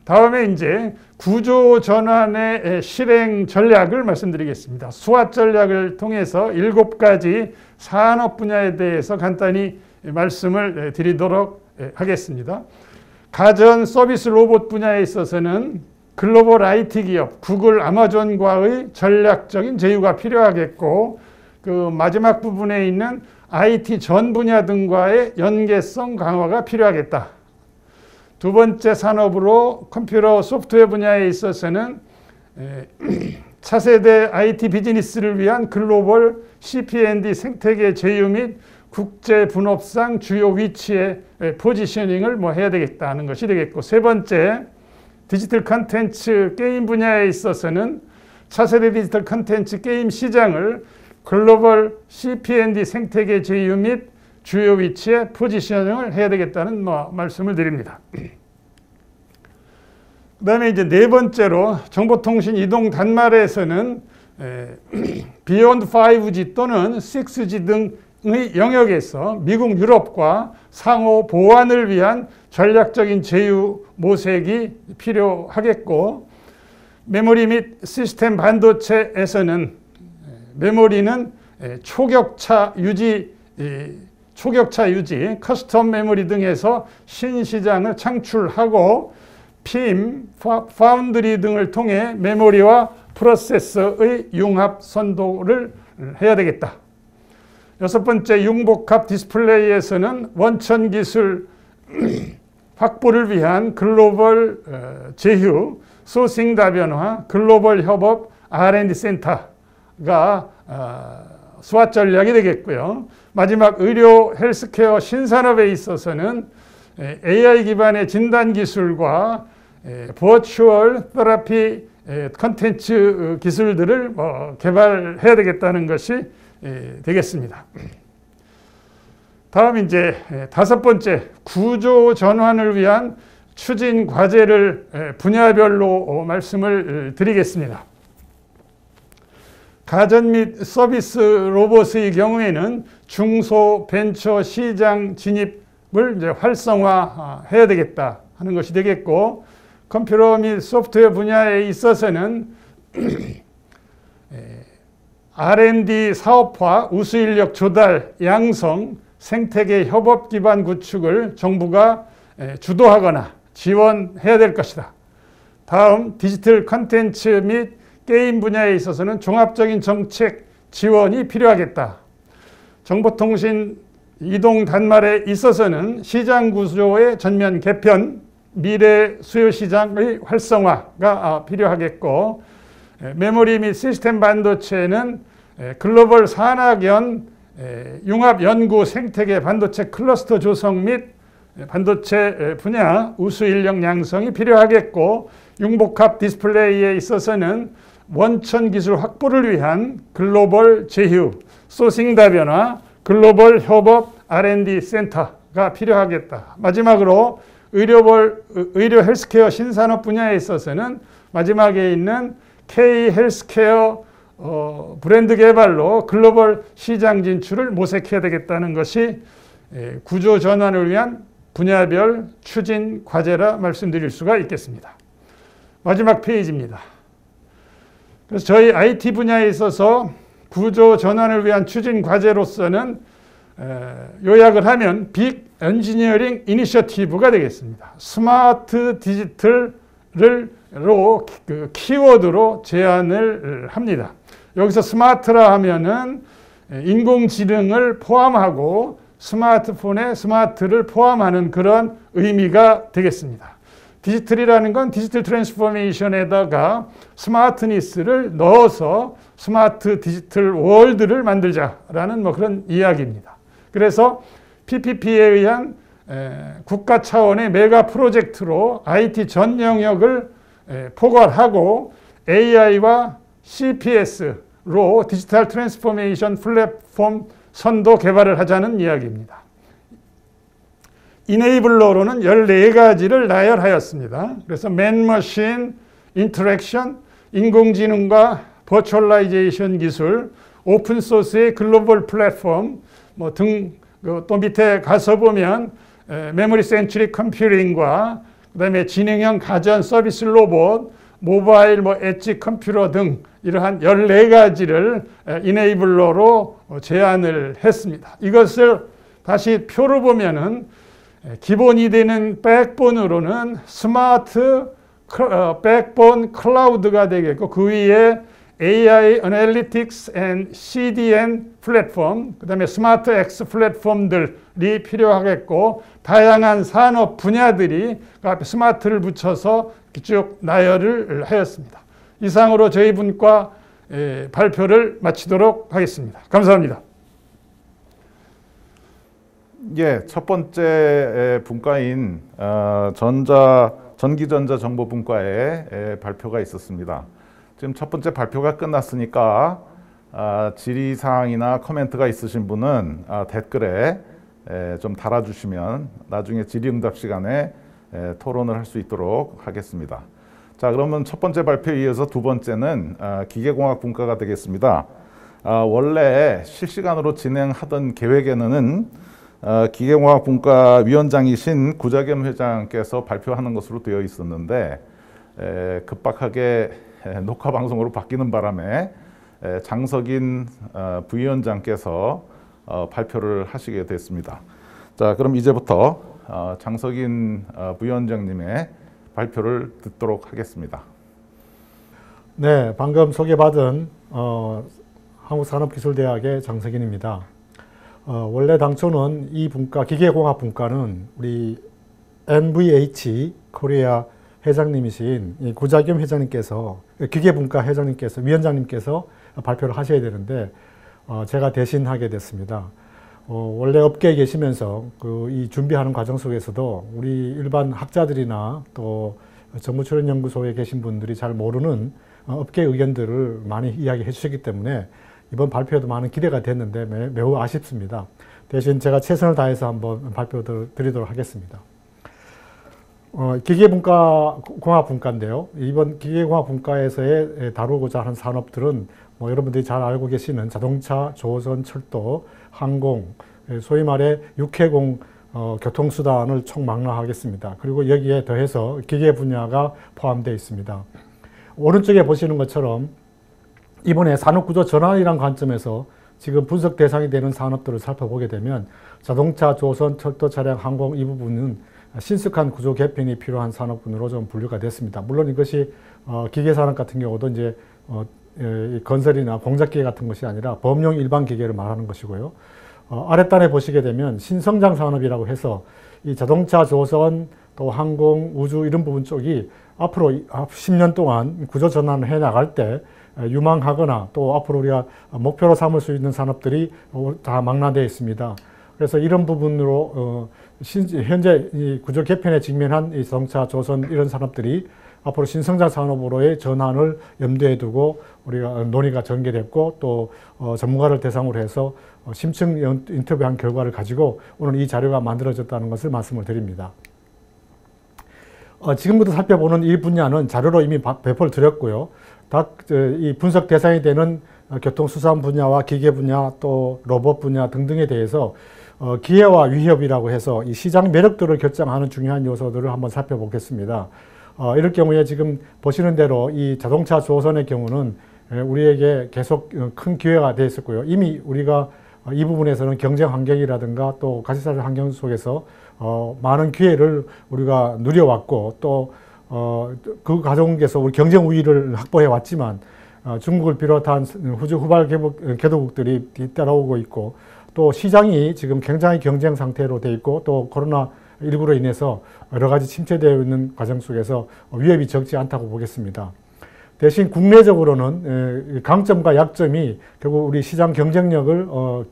다음에 이제 구조 전환의 실행 전략을 말씀드리겠습니다. 수화 전략을 통해서 7가지 산업 분야에 대해서 간단히 말씀을 드리도록 하겠습니다. 가전 서비스 로봇 분야에 있어서는 글로벌 IT 기업 구글, 아마존과의 전략적인 제휴가 필요하겠고, 그 마지막 부분에 있는 IT 전 분야 등과의 연계성 강화가 필요하겠다. 두 번째 산업으로 컴퓨터 소프트웨어 분야에 있어서는 차세대 IT 비즈니스를 위한 글로벌 CP&D 생태계 제휴 및 국제 분업상 주요 위치의 포지셔닝을 해야 되겠다는 것이 되겠고, 세 번째 디지털 컨텐츠 게임 분야에 있어서는 차세대 디지털 컨텐츠 게임 시장을 글로벌 CP&D 생태계 제휴 및 주요 위치에 포지셔닝을 해야 되겠다는 말씀을 드립니다. 그다음에 이제 네 번째로 정보통신 이동 단말에서는 Beyond 5G 또는 6G 등의 영역에서 미국, 유럽과 상호 보완을 위한 전략적인 제휴 모색이 필요하겠고, 메모리 및 시스템 반도체에서는 메모리는 초격차 유지, 커스텀 메모리 등에서 신시장을 창출하고 PIM, 파운드리 등을 통해 메모리와 프로세서의 융합 선도를 해야 되겠다. 여섯 번째, 융복합 디스플레이에서는 원천 기술 확보를 위한 글로벌 제휴, 소싱 다변화, 글로벌 협업 R&D 센터가 수화 전략이 되겠고요. 마지막 의료 헬스케어 신산업에 있어서는 AI 기반의 진단 기술과 버추얼 테라피 컨텐츠 기술들을 개발해야 되겠다는 것이 되겠습니다. 다음 이제 다섯 번째, 구조 전환을 위한 추진 과제를 분야별로 말씀을 드리겠습니다. 가전 및 서비스 로봇의 경우에는 중소 벤처 시장 진입을 이제 활성화해야 되겠다 하는 것이 되겠고, 컴퓨터 및 소프트웨어 분야에 있어서는 R&D 사업화, 우수인력 조달, 양성, 생태계 협업 기반 구축을 정부가 주도하거나 지원해야 될 것이다. 다음, 디지털 컨텐츠 및 게임 분야에 있어서는 종합적인 정책 지원이 필요하겠다. 정보통신 이동 단말에 있어서는 시장 구조의 전면 개편, 미래 수요 시장의 활성화가 필요하겠고, 메모리 및 시스템 반도체는 글로벌 산학연 융합 연구 생태계 반도체 클러스터 조성 및 반도체 분야 우수 인력 양성이 필요하겠고, 융복합 디스플레이에 있어서는 원천 기술 확보를 위한 글로벌 제휴, 소싱 다변화, 글로벌 협업 R&D 센터가 필요하겠다. 마지막으로 의료 헬스케어 신산업 분야에 있어서는 마지막에 있는 K 헬스케어 브랜드 개발로 글로벌 시장 진출을 모색해야 되겠다는 것이 구조 전환을 위한 분야별 추진 과제라 말씀드릴 수가 있겠습니다. 마지막 페이지입니다. 그래서 저희 IT 분야에 있어서 구조 전환을 위한 추진 과제로서는 요약을 하면 빅 엔지니어링 이니셔티브가 되겠습니다. 스마트 디지털로 키워드로 제안을 합니다. 여기서 스마트라 하면은 인공지능을 포함하고 스마트폰에 스마트를 포함하는 그런 의미가 되겠습니다. 디지털이라는 건 디지털 트랜스포메이션에다가 스마트니스를 넣어서 스마트 디지털 월드를 만들자라는 그런 이야기입니다. 그래서 PPP에 의한 국가 차원의 메가 프로젝트로 IT 전 영역을 포괄하고 AI와 CPS로 디지털 트랜스포메이션 플랫폼 선도 개발을 하자는 이야기입니다. 이네이블러로는 14가지를 나열하였습니다. 그래서 맨머신 인터랙션, 인공지능과 버추얼라이제이션 기술, 오픈소스의 글로벌 플랫폼 또 밑에 가서 보면 메모리 센트릭 컴퓨팅과 그다음에 지능형 가전 서비스 로봇, 모바일 엣지 컴퓨터 등 이러한 14가지를 이네이블러로 제안을 했습니다. 이것을 다시 표로 보면은 기본이 되는 백본으로는 스마트 백본 클라우드가 되겠고, 그 위에 AI Analytics and CDN 플랫폼, 그 다음에 스마트 X 플랫폼들이 필요하겠고, 다양한 산업 분야들이 그 앞에 스마트를 붙여서 쭉 나열을 하였습니다. 이상으로 저희 분과 발표를 마치도록 하겠습니다. 감사합니다. 예, 첫 번째 분과인 전기전자 정보 분과의 발표가 있었습니다. 지금 첫 번째 발표가 끝났으니까 질의사항이나 코멘트가 있으신 분은 댓글에 좀 달아주시면 나중에 질의응답 시간에 토론을 할 수 있도록 하겠습니다. 자, 그러면 첫 번째 발표에 이어서 두 번째는 기계공학 분과가 되겠습니다. 원래 실시간으로 진행하던 계획에는 기계공학 분과 위원장이신 구자겸 회장께서 발표하는 것으로 되어 있었는데 급박하게 녹화 방송으로 바뀌는 바람에 장석인 부위원장께서 발표를 하시게 됐습니다. 자, 그럼 이제부터 장석인 부위원장님의 발표를 듣도록 하겠습니다. 네, 방금 소개받은 한국산업기술대학의 장석인입니다. 원래 당초는 이 분과, 기계공학 분과는 우리 NVH 코리아 회장님이신 이 구자겸 회장님께서, 기계분과 회장님께서, 위원장님께서 발표를 하셔야 되는데 제가 대신하게 됐습니다. 원래 업계에 계시면서 이 준비하는 과정 속에서도 우리 일반 학자들이나 또 정부출연연구소에 계신 분들이 잘 모르는 업계 의견들을 많이 이야기해 주셨기 때문에 이번 발표에도 많은 기대가 됐는데 매우 아쉽습니다. 대신 제가 최선을 다해서 한번 발표를 드리도록 하겠습니다. 기계공학분과인데요. 이번 기계공학분과에서의 다루고자 하는 산업들은 뭐 여러분들이 잘 알고 계시는 자동차, 조선, 철도, 항공, 소위 말해 육해공 교통수단을 총망라하겠습니다. 그리고 여기에 더해서 기계 분야가 포함되어 있습니다. 오른쪽에 보시는 것처럼 이번에 산업구조 전환이라는 관점에서 지금 분석 대상이 되는 산업들을 살펴보게 되면 자동차, 조선, 철도, 차량, 항공 이 부분은 신속한 구조 개편이 필요한 산업군으로 좀 분류가 됐습니다. 물론 이것이 기계산업 같은 경우도 이제 건설이나 공작기계 같은 것이 아니라 범용 일반 기계를 말하는 것이고요. 아랫단에 보시게 되면 신성장 산업이라고 해서 이 자동차, 조선, 또 항공, 우주 이런 부분 쪽이 앞으로 10년 동안 구조 전환을 해 나갈 때 유망하거나 또 앞으로 우리가 목표로 삼을 수 있는 산업들이 다 망라되어 있습니다. 그래서 이런 부분으로 현재 이 구조 개편에 직면한 이 자동차, 조선 이런 산업들이 앞으로 신성장 산업으로의 전환을 염두에 두고 우리가 논의가 전개됐고 또 전문가를 대상으로 해서 심층 인터뷰한 결과를 가지고 오늘 이 자료가 만들어졌다는 것을 말씀을 드립니다. 지금부터 살펴보는 이 분야는 자료로 이미 배포를 드렸고요. 이 분석 대상이 되는 교통수산 분야와 기계 분야 또 로봇 분야 등등에 대해서 기회와 위협이라고 해서 이 시장 매력도를 결정하는 중요한 요소들을 한번 살펴보겠습니다. 이럴 경우에 지금 보시는 대로 이 자동차 조선의 경우는 우리에게 계속 큰 기회가 되어 있었고요. 이미 우리가 이 부분에서는 경쟁 환경이라든가 또 가치사슬 환경 속에서 많은 기회를 우리가 누려왔고 또 그 과정에서 우리 경쟁 우위를 확보해 왔지만 중국을 비롯한 후주 후발 개도국들이 뒤따라오고 있고 또 시장이 지금 굉장히 경쟁 상태로 돼 있고 또 코로나19로 인해서 여러 가지 침체되어 있는 과정 속에서 위협이 적지 않다고 보겠습니다. 대신 국내적으로는 강점과 약점이 결국 우리 시장 경쟁력을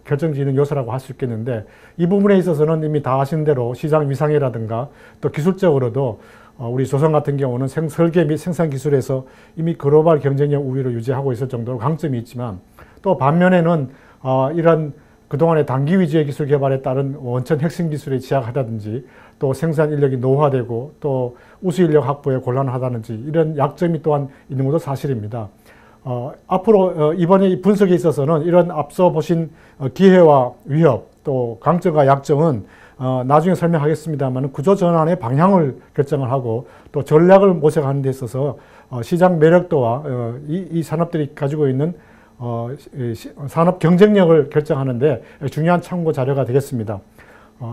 결정짓는 요소라고 할 수 있겠는데 이 부분에 있어서는 이미 다 아시는 대로 시장 위상이라든가 또 기술적으로도 우리 조선 같은 경우는 설계 및 생산 기술에서 이미 글로벌 경쟁력 우위를 유지하고 있을 정도로 강점이 있지만 또 반면에는 이런 그동안의 단기 위주의 기술 개발에 따른 원천 핵심 기술이 취약하다든지 또 생산 인력이 노후화되고 또 우수 인력 확보에 곤란하다든지 이런 약점이 또한 있는 것도 사실입니다. 앞으로 이번에 이 분석에 있어서는 이런 앞서 보신 기회와 위협 또 강점과 약점은 나중에 설명하겠습니다만 구조 전환의 방향을 결정을 하고 또 전략을 모색하는 데 있어서 시장 매력도와 이 산업들이 가지고 있는 산업 경쟁력을 결정하는데 중요한 참고 자료가 되겠습니다.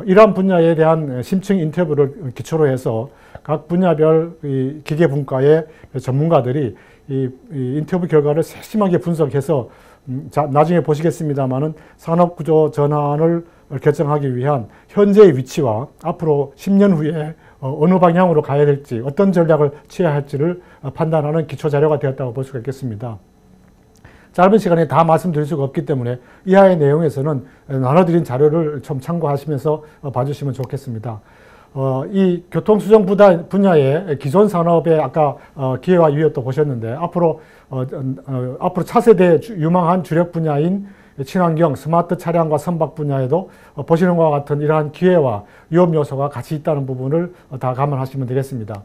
이러한 분야에 대한 심층 인터뷰를 기초로 해서 각 분야별 기계 분과의 전문가들이 이 인터뷰 결과를 세심하게 분석해서 나중에 보시겠습니다만은 산업 구조 전환을 결정하기 위한 현재의 위치와 앞으로 10년 후에 어느 방향으로 가야 될지 어떤 전략을 취해야 할지를 판단하는 기초 자료가 되었다고 볼 수가 있겠습니다. 짧은 시간에 다 말씀드릴 수가 없기 때문에 이하의 내용에서는 나눠드린 자료를 좀 참고하시면서 봐주시면 좋겠습니다. 이 교통수정 분야의 기존 산업의 아까 기회와 위협도 보셨는데 앞으로 차세대 유망한 주력 분야인 친환경, 스마트 차량과 선박 분야에도 보시는 것과 같은 이러한 기회와 위험 요소가 같이 있다는 부분을 다 감안하시면 되겠습니다.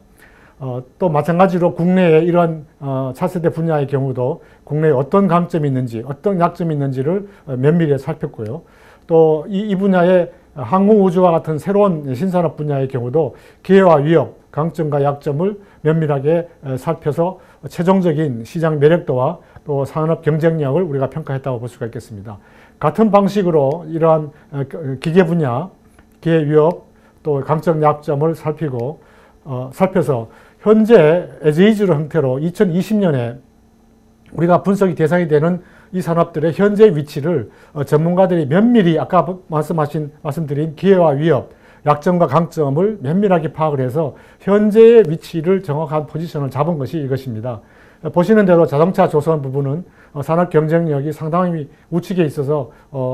또 마찬가지로 국내에 이러한 차세대 분야의 경우도 국내에 어떤 강점이 있는지 어떤 약점이 있는지를 면밀히 살폈고요. 또 이 분야의 항공우주와 같은 새로운 신산업 분야의 경우도 기회와 위협, 강점과 약점을 면밀하게 살펴서 최종적인 시장 매력도와 또 산업 경쟁력을 우리가 평가했다고 볼 수가 있겠습니다. 같은 방식으로 이러한 기계 분야, 기회 위협, 또 강점 약점을 살펴서 현재 에즈이즈로 형태로 2020년에 우리가 분석이 대상이 되는 이 산업들의 현재 위치를 전문가들이 면밀히 아까 말씀드린 기회와 위협, 약점과 강점을 면밀하게 파악을 해서 현재의 위치를 정확한 포지션을 잡은 것이 이것입니다. 보시는 대로 자동차 조선 부분은 산업 경쟁력이 상당히 우측에 있어서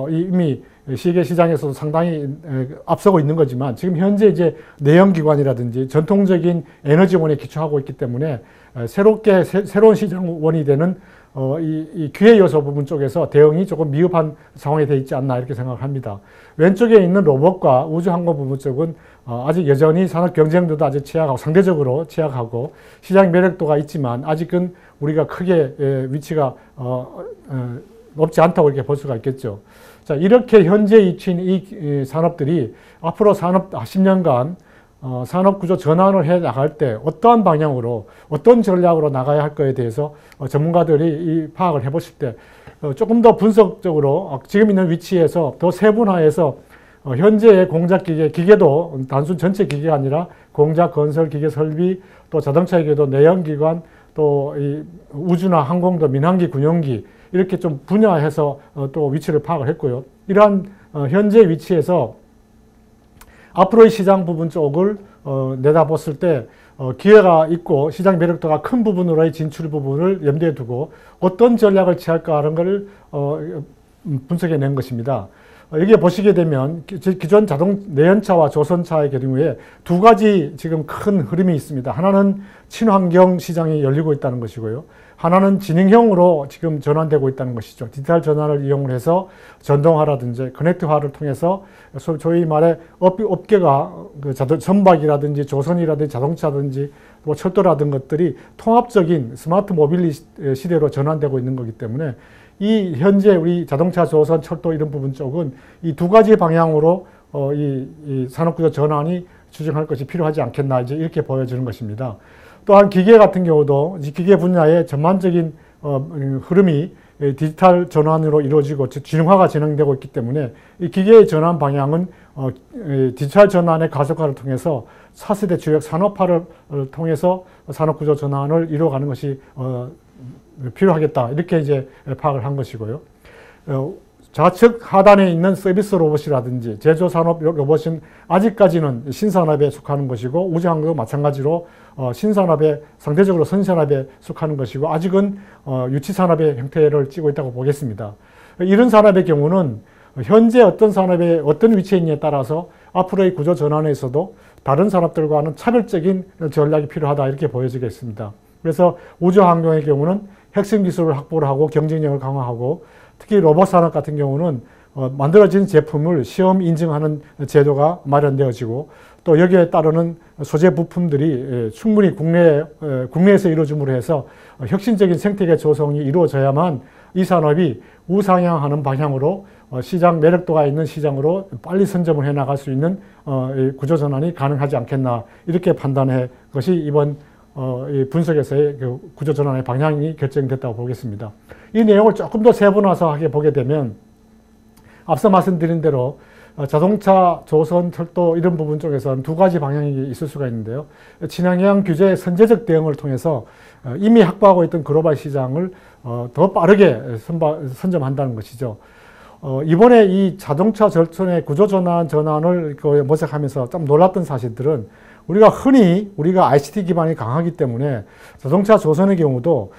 이미 세계 시장에서도 상당히 앞서고 있는 거지만 지금 현재 이제 내연기관이라든지 전통적인 에너지원에 기초하고 있기 때문에 새로운 시장원이 되는 이 기회 요소 부분 쪽에서 대응이 조금 미흡한 상황에 되어 있지 않나 이렇게 생각을 합니다. 왼쪽에 있는 로봇과 우주항공 부분 쪽은 아직 여전히 산업 경쟁도도 아직 취약하고 상대적으로 취약하고 시장 매력도가 있지만 아직은 우리가 크게 위치가 높지 않다고 이렇게 볼 수가 있겠죠. 자, 이렇게 현재 위치인 이 산업들이 앞으로 산업 10년간 산업구조 전환을 해 나갈 때 어떠한 방향으로 어떤 전략으로 나가야 할 거에 대해서 전문가들이 이 파악을 해보실 때 조금 더 분석적으로 지금 있는 위치에서 더 세분화해서 현재의 공작기계, 기계도 단순 전체 기계가 아니라 공작, 건설, 기계 설비, 또 자동차 기계도 내연기관, 또 이 우주나 항공도 민항기, 군용기 이렇게 좀 분야해서 또 위치를 파악을 했고요. 이러한 현재 위치에서 앞으로의 시장 부분 쪽을 내다봤을 때 기회가 있고 시장 매력도가 큰 부분으로의 진출 부분을 염두에 두고 어떤 전략을 취할까 하는 것을 분석해 낸 것입니다. 여기에 보시게 되면 기존 내연차와 조선차의 경우에 두 가지 지금 큰 흐름이 있습니다. 하나는 친환경 시장이 열리고 있다는 것이고요. 하나는 진행형으로 지금 전환되고 있다는 것이죠. 디지털 전환을 이용을 해서 전동화라든지 커넥트화를 통해서 소위 말해 업계가 선박이라든지 조선이라든지 자동차라든지 뭐 철도라든 것들이 통합적인 스마트 모빌리티 시대로 전환되고 있는 거기 때문에 이 현재 우리 자동차, 조선, 철도 이런 부분 쪽은 이 두 가지 방향으로 이 산업구조 전환이 추진할 것이 필요하지 않겠나 이제 이렇게 보여지는 것입니다. 또한 기계 같은 경우도 기계 분야의 전반적인 흐름이 디지털 전환으로 이루어지고 진화가 진행되고 있기 때문에 이 기계의 전환 방향은 디지털 전환의 가속화를 통해서 4세대 주력 산업화를 통해서 산업구조 전환을 이루어가는 것이 필요하겠다 이렇게 이제 파악을 한 것이고요. 좌측 하단에 있는 서비스 로봇이라든지 제조산업 로봇은 아직까지는 신산업에 속하는 것이고 우주항공도 마찬가지로 신산업에 상대적으로 선산업에 속하는 것이고 아직은 유치산업의 형태를 띠고 있다고 보겠습니다. 이런 산업의 경우는 현재 어떤 산업에 어떤 위치에 있느냐에 따라서 앞으로의 구조 전환에서도 다른 산업들과는 차별적인 전략이 필요하다 이렇게 보여지겠습니다. 그래서 우주항공의 경우는 핵심 기술을 확보를 하고 경쟁력을 강화하고 특히 로봇 산업 같은 경우는 만들어진 제품을 시험 인증하는 제도가 마련되어지고 또 여기에 따르는 소재 부품들이 충분히 국내에서 이루어짐으로 해서 혁신적인 생태계 조성이 이루어져야만 이 산업이 우상향하는 방향으로 시장 매력도가 있는 시장으로 빨리 선점을 해 나갈 수 있는 구조 전환이 가능하지 않겠나 이렇게 판단한 것이 이번 이 분석에서의 구조 전환의 방향이 결정됐다고 보겠습니다. 이 내용을 조금 더 세분화해서 보게 되면 앞서 말씀드린 대로 자동차, 조선, 철도 이런 부분 쪽에서는 두 가지 방향이 있을 수가 있는데요. 친환경 규제의 선제적 대응을 통해서 이미 확보하고 있던 글로벌 시장을 더 빠르게 선점한다는 것이죠. 이번에 이 자동차 절전의 구조 전환을 모색하면서 좀 놀랐던 사실들은 우리가 ICT 기반이 강하기 때문에 자동차 조선의 경우도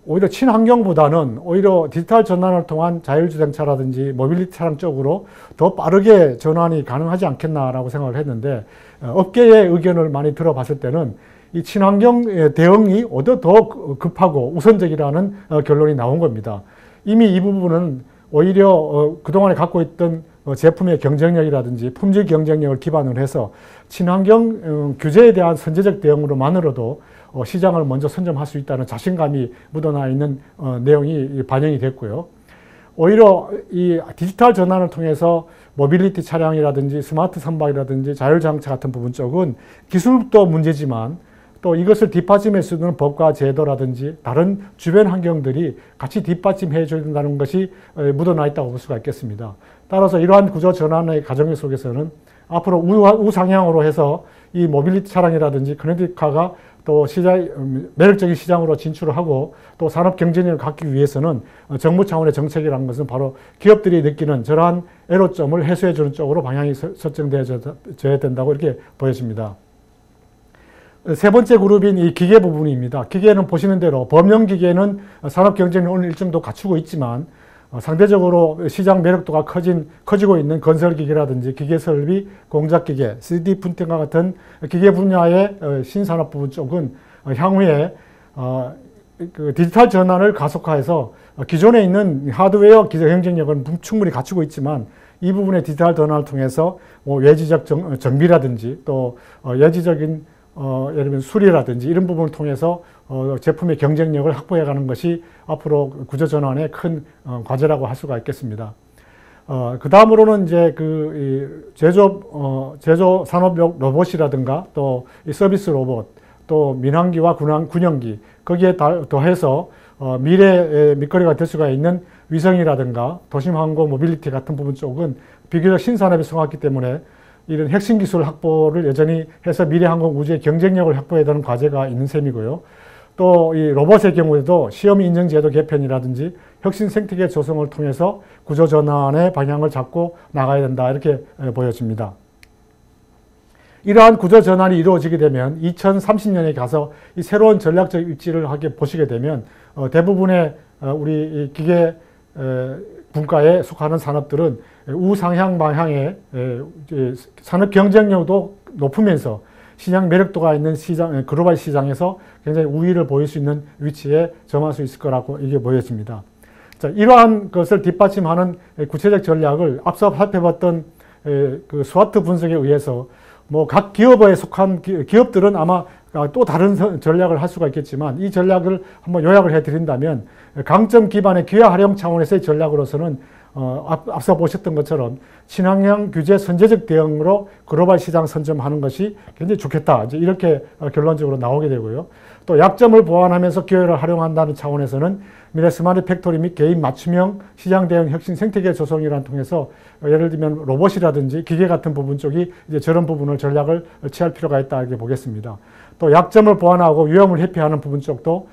오히려 친환경보다는 오히려 디지털 전환을 통한 자율주행차라든지 모빌리티 차량 쪽으로 더 빠르게 전환이 가능하지 않겠나라고 생각을 했는데 업계의 의견을 많이 들어봤을 때는 이 친환경 대응이 오히려 더 급하고 우선적이라는 결론이 나온 겁니다. 이미 이 부분은 오히려 그동안에 갖고 있던 제품의 경쟁력이라든지 품질 경쟁력을 기반으로 해서 친환경 규제에 대한 선제적 대응으로만으로도 시장을 먼저 선점할 수 있다는 자신감이 묻어나 있는 내용이 반영이 됐고요. 오히려 이 디지털 전환을 통해서 모빌리티 차량이라든지 스마트 선박이라든지 자율장차 같은 부분 쪽은 기술도 문제지만 또 이것을 뒷받침해 주는 법과 제도라든지 다른 주변 환경들이 같이 뒷받침해 줘야 된다는 것이 묻어나 있다고 볼 수가 있겠습니다. 따라서 이러한 구조 전환의 과정 속에서는 앞으로 우상향으로 해서 이 모빌리티 차량이라든지 커넥티카가 또 매력적인 시장으로 진출을 하고 또 산업 경쟁력을 갖기 위해서는 정부 차원의 정책이라는 것은 바로 기업들이 느끼는 저러한 애로점을 해소해 주는 쪽으로 방향이 설정되어져야 된다고 이렇게 보여집니다. 세 번째 그룹인 이 기계 부분입니다. 기계는 보시는 대로 범용 기계는 산업 경쟁력을 어느 일정도 갖추고 있지만 상대적으로 시장 매력도가 커지고 있는 건설기계라든지 기계설비, 공작기계, 3D 프린팅과 같은 기계 분야의 신산업 부분 쪽은 향후에 그 디지털 전환을 가속화해서 기존에 있는 하드웨어 기술 경쟁력은 충분히 갖추고 있지만 이 부분의 디지털 전환을 통해서 외지적 정비라든지 또 예지적인 예를 들면 수리라든지 이런 부분을 통해서 제품의 경쟁력을 확보해가는 것이 앞으로 구조전환의 큰 과제라고 할 수가 있겠습니다. 그 다음으로는 이제 그 제조 산업 로봇이라든가 또 이 서비스 로봇, 또 민항기와 군용기 거기에 더해서 미래의 밑거리가 될 수가 있는 위성이라든가 도심항공 모빌리티 같은 부분 쪽은 비교적 신산업에 속하기 때문에 이런 핵심 기술 확보를 여전히 해서 미래 항공 우주의 경쟁력을 확보해야 되는 과제가 있는 셈이고요. 또 이 로봇의 경우에도 시험 인증 제도 개편이라든지 혁신 생태계 조성을 통해서 구조 전환의 방향을 잡고 나가야 된다 이렇게 보여집니다. 이러한 구조 전환이 이루어지게 되면 2030년에 가서 이 새로운 전략적 입지를 하게 보시게 되면 대부분의 우리 기계 분과에 속하는 산업들은 우상향 방향의 산업 경쟁력도 높으면서 시장 매력도가 있는 글로벌 시장에서 굉장히 우위를 보일 수 있는 위치에 점할 수 있을 거라고 이게 보여집니다. 자, 이러한 것을 뒷받침하는 구체적 전략을 앞서 살펴봤던 그 스와트 분석에 의해서 각 기업에 속한 기업들은 아마 또 다른 전략을 할 수가 있겠지만 이 전략을 한번 요약을 해드린다면 강점 기반의 기회 활용 차원에서의 전략으로서는 앞서 보셨던 것처럼 친환경 규제 선제적 대응으로 글로벌 시장 선점하는 것이 굉장히 좋겠다. 이제 이렇게 결론적으로 나오게 되고요. 또 약점을 보완하면서 기회를 활용한다는 차원에서는 미래 스마트 팩토리 및 개인 맞춤형 시장 대응 혁신 생태계 조성이란 통해서 예를 들면 로봇이라든지 기계 같은 부분 쪽이 이제 저런 부분을 전략을 취할 필요가 있다 이렇게 보겠습니다. 또 약점을 보완하고 위험을 회피하는 부분 쪽도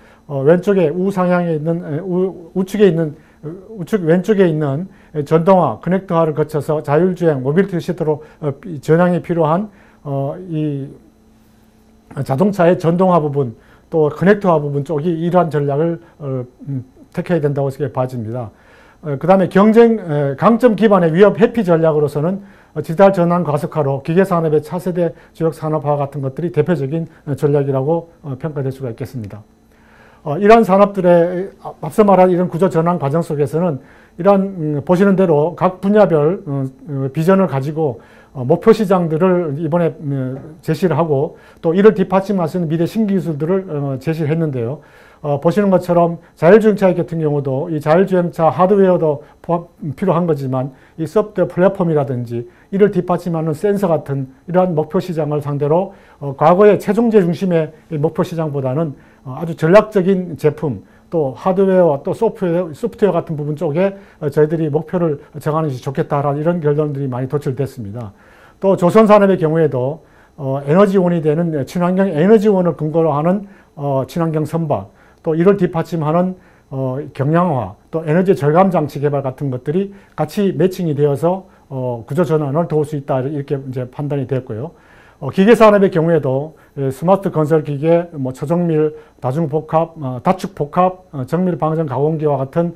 왼쪽에 우상향에 있는 우측 왼쪽에 있는 전동화, 커넥터화를 거쳐서 자율주행, 모빌리티 시트로 전향이 필요한 이 자동차의 전동화 부분 또 커넥터화 부분 쪽이 이러한 전략을 택해야 된다고 봐집니다. 그 다음에 강점 기반의 위협 회피 전략으로서는 디지털 전환 가속화로 기계산업의 차세대 주력 산업화 같은 것들이 대표적인 전략이라고 평가될 수가 있겠습니다. 이러한 산업들의 앞서 말한 이런 구조 전환 과정 속에서는 이러한 보시는 대로 각 분야별 비전을 가지고 목표 시장들을 이번에 제시를 하고 또 이를 뒷받침할 수 있는 미래 신기술들을 제시를 했는데요. 보시는 것처럼 자율주행차 같은 경우도 이 자율주행차 하드웨어도 필요한 거지만 이 소프트웨어 플랫폼이라든지 이를 뒷받침하는 센서 같은 이러한 목표 시장을 상대로 과거의 체중제 중심의 목표 시장보다는 아주 전략적인 제품 또 하드웨어와 또 소프트웨어 같은 부분 쪽에 저희들이 목표를 정하는 것이 좋겠다라는 이런 결론들이 많이 도출됐습니다. 또 조선산업의 경우에도 에너지원이 되는 친환경 에너지원을 근거로 하는 친환경 선박 또 이를 뒷받침하는 경량화 또 에너지 절감 장치 개발 같은 것들이 같이 매칭이 되어서 구조 전환을 도울 수 있다 이렇게 이제 판단이 됐고요. 기계산업의 경우에도 스마트 건설 기계, 초정밀, 다중복합, 다축복합, 정밀 방전 가공기와 같은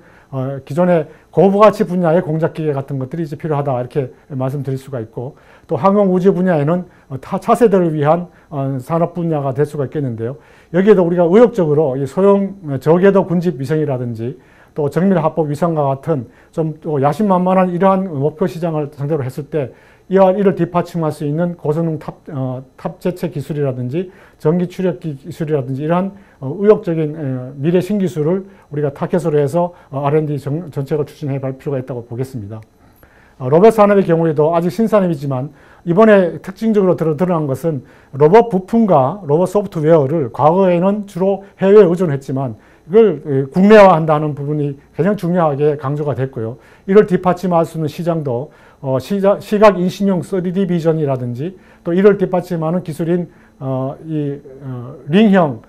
기존의 고부가치 분야의 공작기계 같은 것들이 이제 필요하다 이렇게 말씀드릴 수가 있고 또 항공우주 분야에는 차세대를 위한 산업 분야가 될 수가 있겠는데요. 여기에도 우리가 의욕적으로 소형 저궤도 군집 위성이라든지 또 정밀합법 위상과 같은 좀 또 야심만만한 이러한 목표 시장을 상대로 했을 때 이를 뒷받침할 수 있는 고성능 탑재체 기술이라든지 전기 출력기 기술이라든지 이러한 의욕적인 미래 신기술을 우리가 타겟으로 해서 R&D 정책을 추진해 갈 필요가 있다고 보겠습니다. 로봇 산업의 경우에도 아직 신산업이지만 이번에 특징적으로 드러난 것은 로봇 부품과 로봇 소프트웨어를 과거에는 주로 해외에 의존했지만 이걸 국내화한다는 부분이 가장 중요하게 강조가 됐고요. 이를 뒷받침할 수 있는 시장도 시각 인식용 3D 비전이라든지 또 이를 뒷받침하는 기술인 링형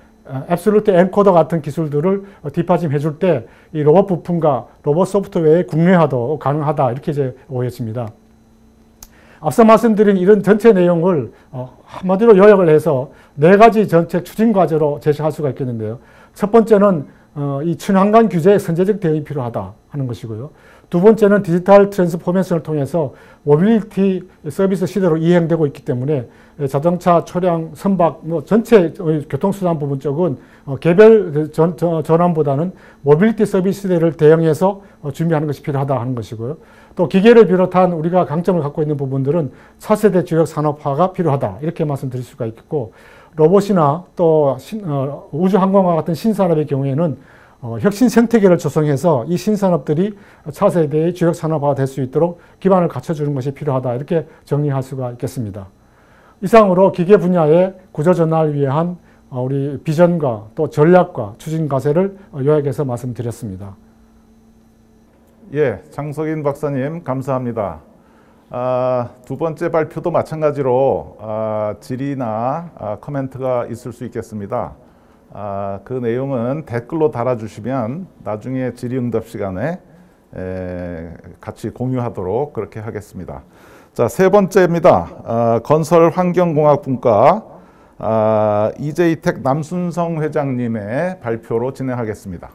앱솔루트 엔코더 같은 기술들을 뒷받침해 줄 때 이 로봇 부품과 로봇 소프트웨어의 국내화도 가능하다 이렇게 이제 보여집니다. 앞서 말씀드린 이런 전체 내용을 한마디로 요약을 해서 4가지 정책 추진 과제로 제시할 수가 있겠는데요. 첫 번째는 이 친환경 규제에 선제적 대응이 필요하다 하는 것이고요. 두 번째는 디지털 트랜스포메이션을 통해서 모빌리티 서비스 시대로 이행되고 있기 때문에 자동차, 차량, 선박, 전체 교통수단 부분 쪽은 개별 전환보다는 모빌리티 서비스 시대를 대응해서 준비하는 것이 필요하다 하는 것이고요. 또 기계를 비롯한 우리가 강점을 갖고 있는 부분들은 차세대 주력 산업화가 필요하다 이렇게 말씀드릴 수가 있겠고, 로봇이나 또 우주항공과 같은 신산업의 경우에는 혁신 생태계를 조성해서 이 신산업들이 차세대의 주력 산업화가 될 수 있도록 기반을 갖춰주는 것이 필요하다 이렇게 정리할 수가 있겠습니다. 이상으로 기계 분야의 구조 전환을 위한 우리 비전과 또 전략과 추진 과제를 요약해서 말씀드렸습니다. 예, 장석인 박사님 감사합니다. 두 번째 발표도 마찬가지로 질의나 코멘트가 있을 수 있겠습니다. 그 내용은 댓글로 달아주시면 나중에 질의응답 시간에 같이 공유하도록 그렇게 하겠습니다. 자, 세 번째입니다. 건설환경공학분과 EJ텍 남순성 회장님의 발표로 진행하겠습니다.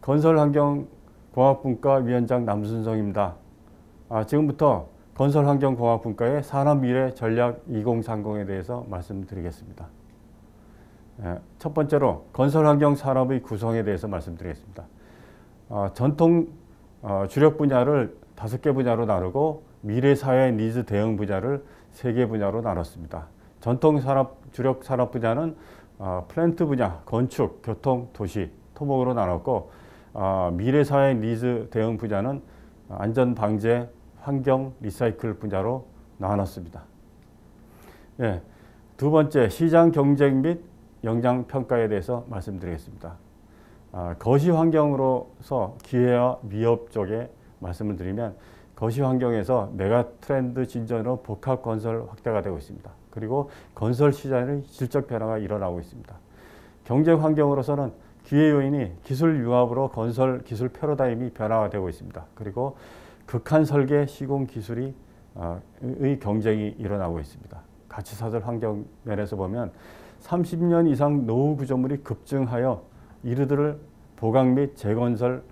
건설환경공학분과 위원장 남순성입니다. 지금부터 건설환경공학분과의 산업미래 전략 2030에 대해서 말씀드리겠습니다. 첫 번째로 건설환경 산업의 구성에 대해서 말씀드리겠습니다. 전통 주력 분야를 5개 분야로 나누고 미래 사회 니즈 대응 분야를 3개 분야로 나눴습니다. 전통 산업, 주력 산업 분야는 플랜트 분야, 건축, 교통, 도시, 토목으로 나눴고 미래 사회 니즈 대응 분야는 안전 방제, 환경, 리사이클 분야로 나눴습니다. 예, 두 번째, 시장 경쟁 및 영향 평가에 대해서 말씀드리겠습니다. 거시 환경으로서 기회와 위협 쪽에 말씀을 드리면, 거시 환경에서 메가 트렌드 진전으로 복합 건설 확대가 되고 있습니다. 그리고 건설 시장의 질적 변화가 일어나고 있습니다. 경쟁 환경으로서는 기회 요인이 기술 융합으로 건설 기술 패러다임이 변화가 되고 있습니다. 그리고 극한 설계 시공 기술이 의 경쟁이 일어나고 있습니다. 가치사슬 환경 면에서 보면 30년 이상 노후 구조물이 급증하여 이르들 보강 및 재건설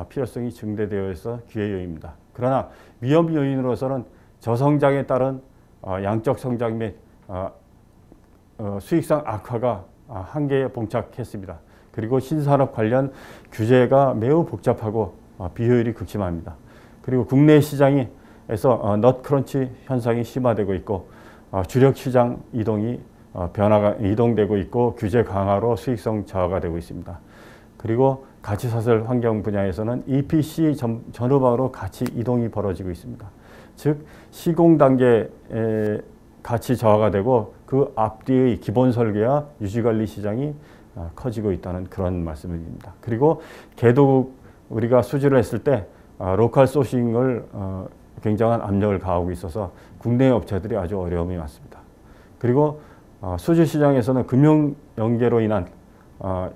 필요성이 증대되어 있어 기회 요인입니다. 그러나 위험 요인으로서는 저성장에 따른 양적 성장 및 수익성 악화가 한계에 봉착했습니다. 그리고 신산업 관련 규제가 매우 복잡하고 비효율이 극심합니다. 그리고 국내 시장에서 넛크런치 현상이 심화되고 있고 주력 시장 이동이 이동되고 있고 규제 강화로 수익성 저하가 되고 있습니다. 그리고 가치사슬 환경 분야에서는 EPC 전후방으로 가치 이동이 벌어지고 있습니다. 즉 시공 단계에 가치 저하가 되고 그 앞뒤의 기본 설계와 유지관리 시장이 커지고 있다는 그런 말씀입니다. 그리고 개도국 우리가 수주를 했을 때 로컬 소싱을 굉장한 압력을 가하고 있어서 국내 업체들이 아주 어려움이 많습니다. 그리고 수주 시장에서는 금융 연계로 인한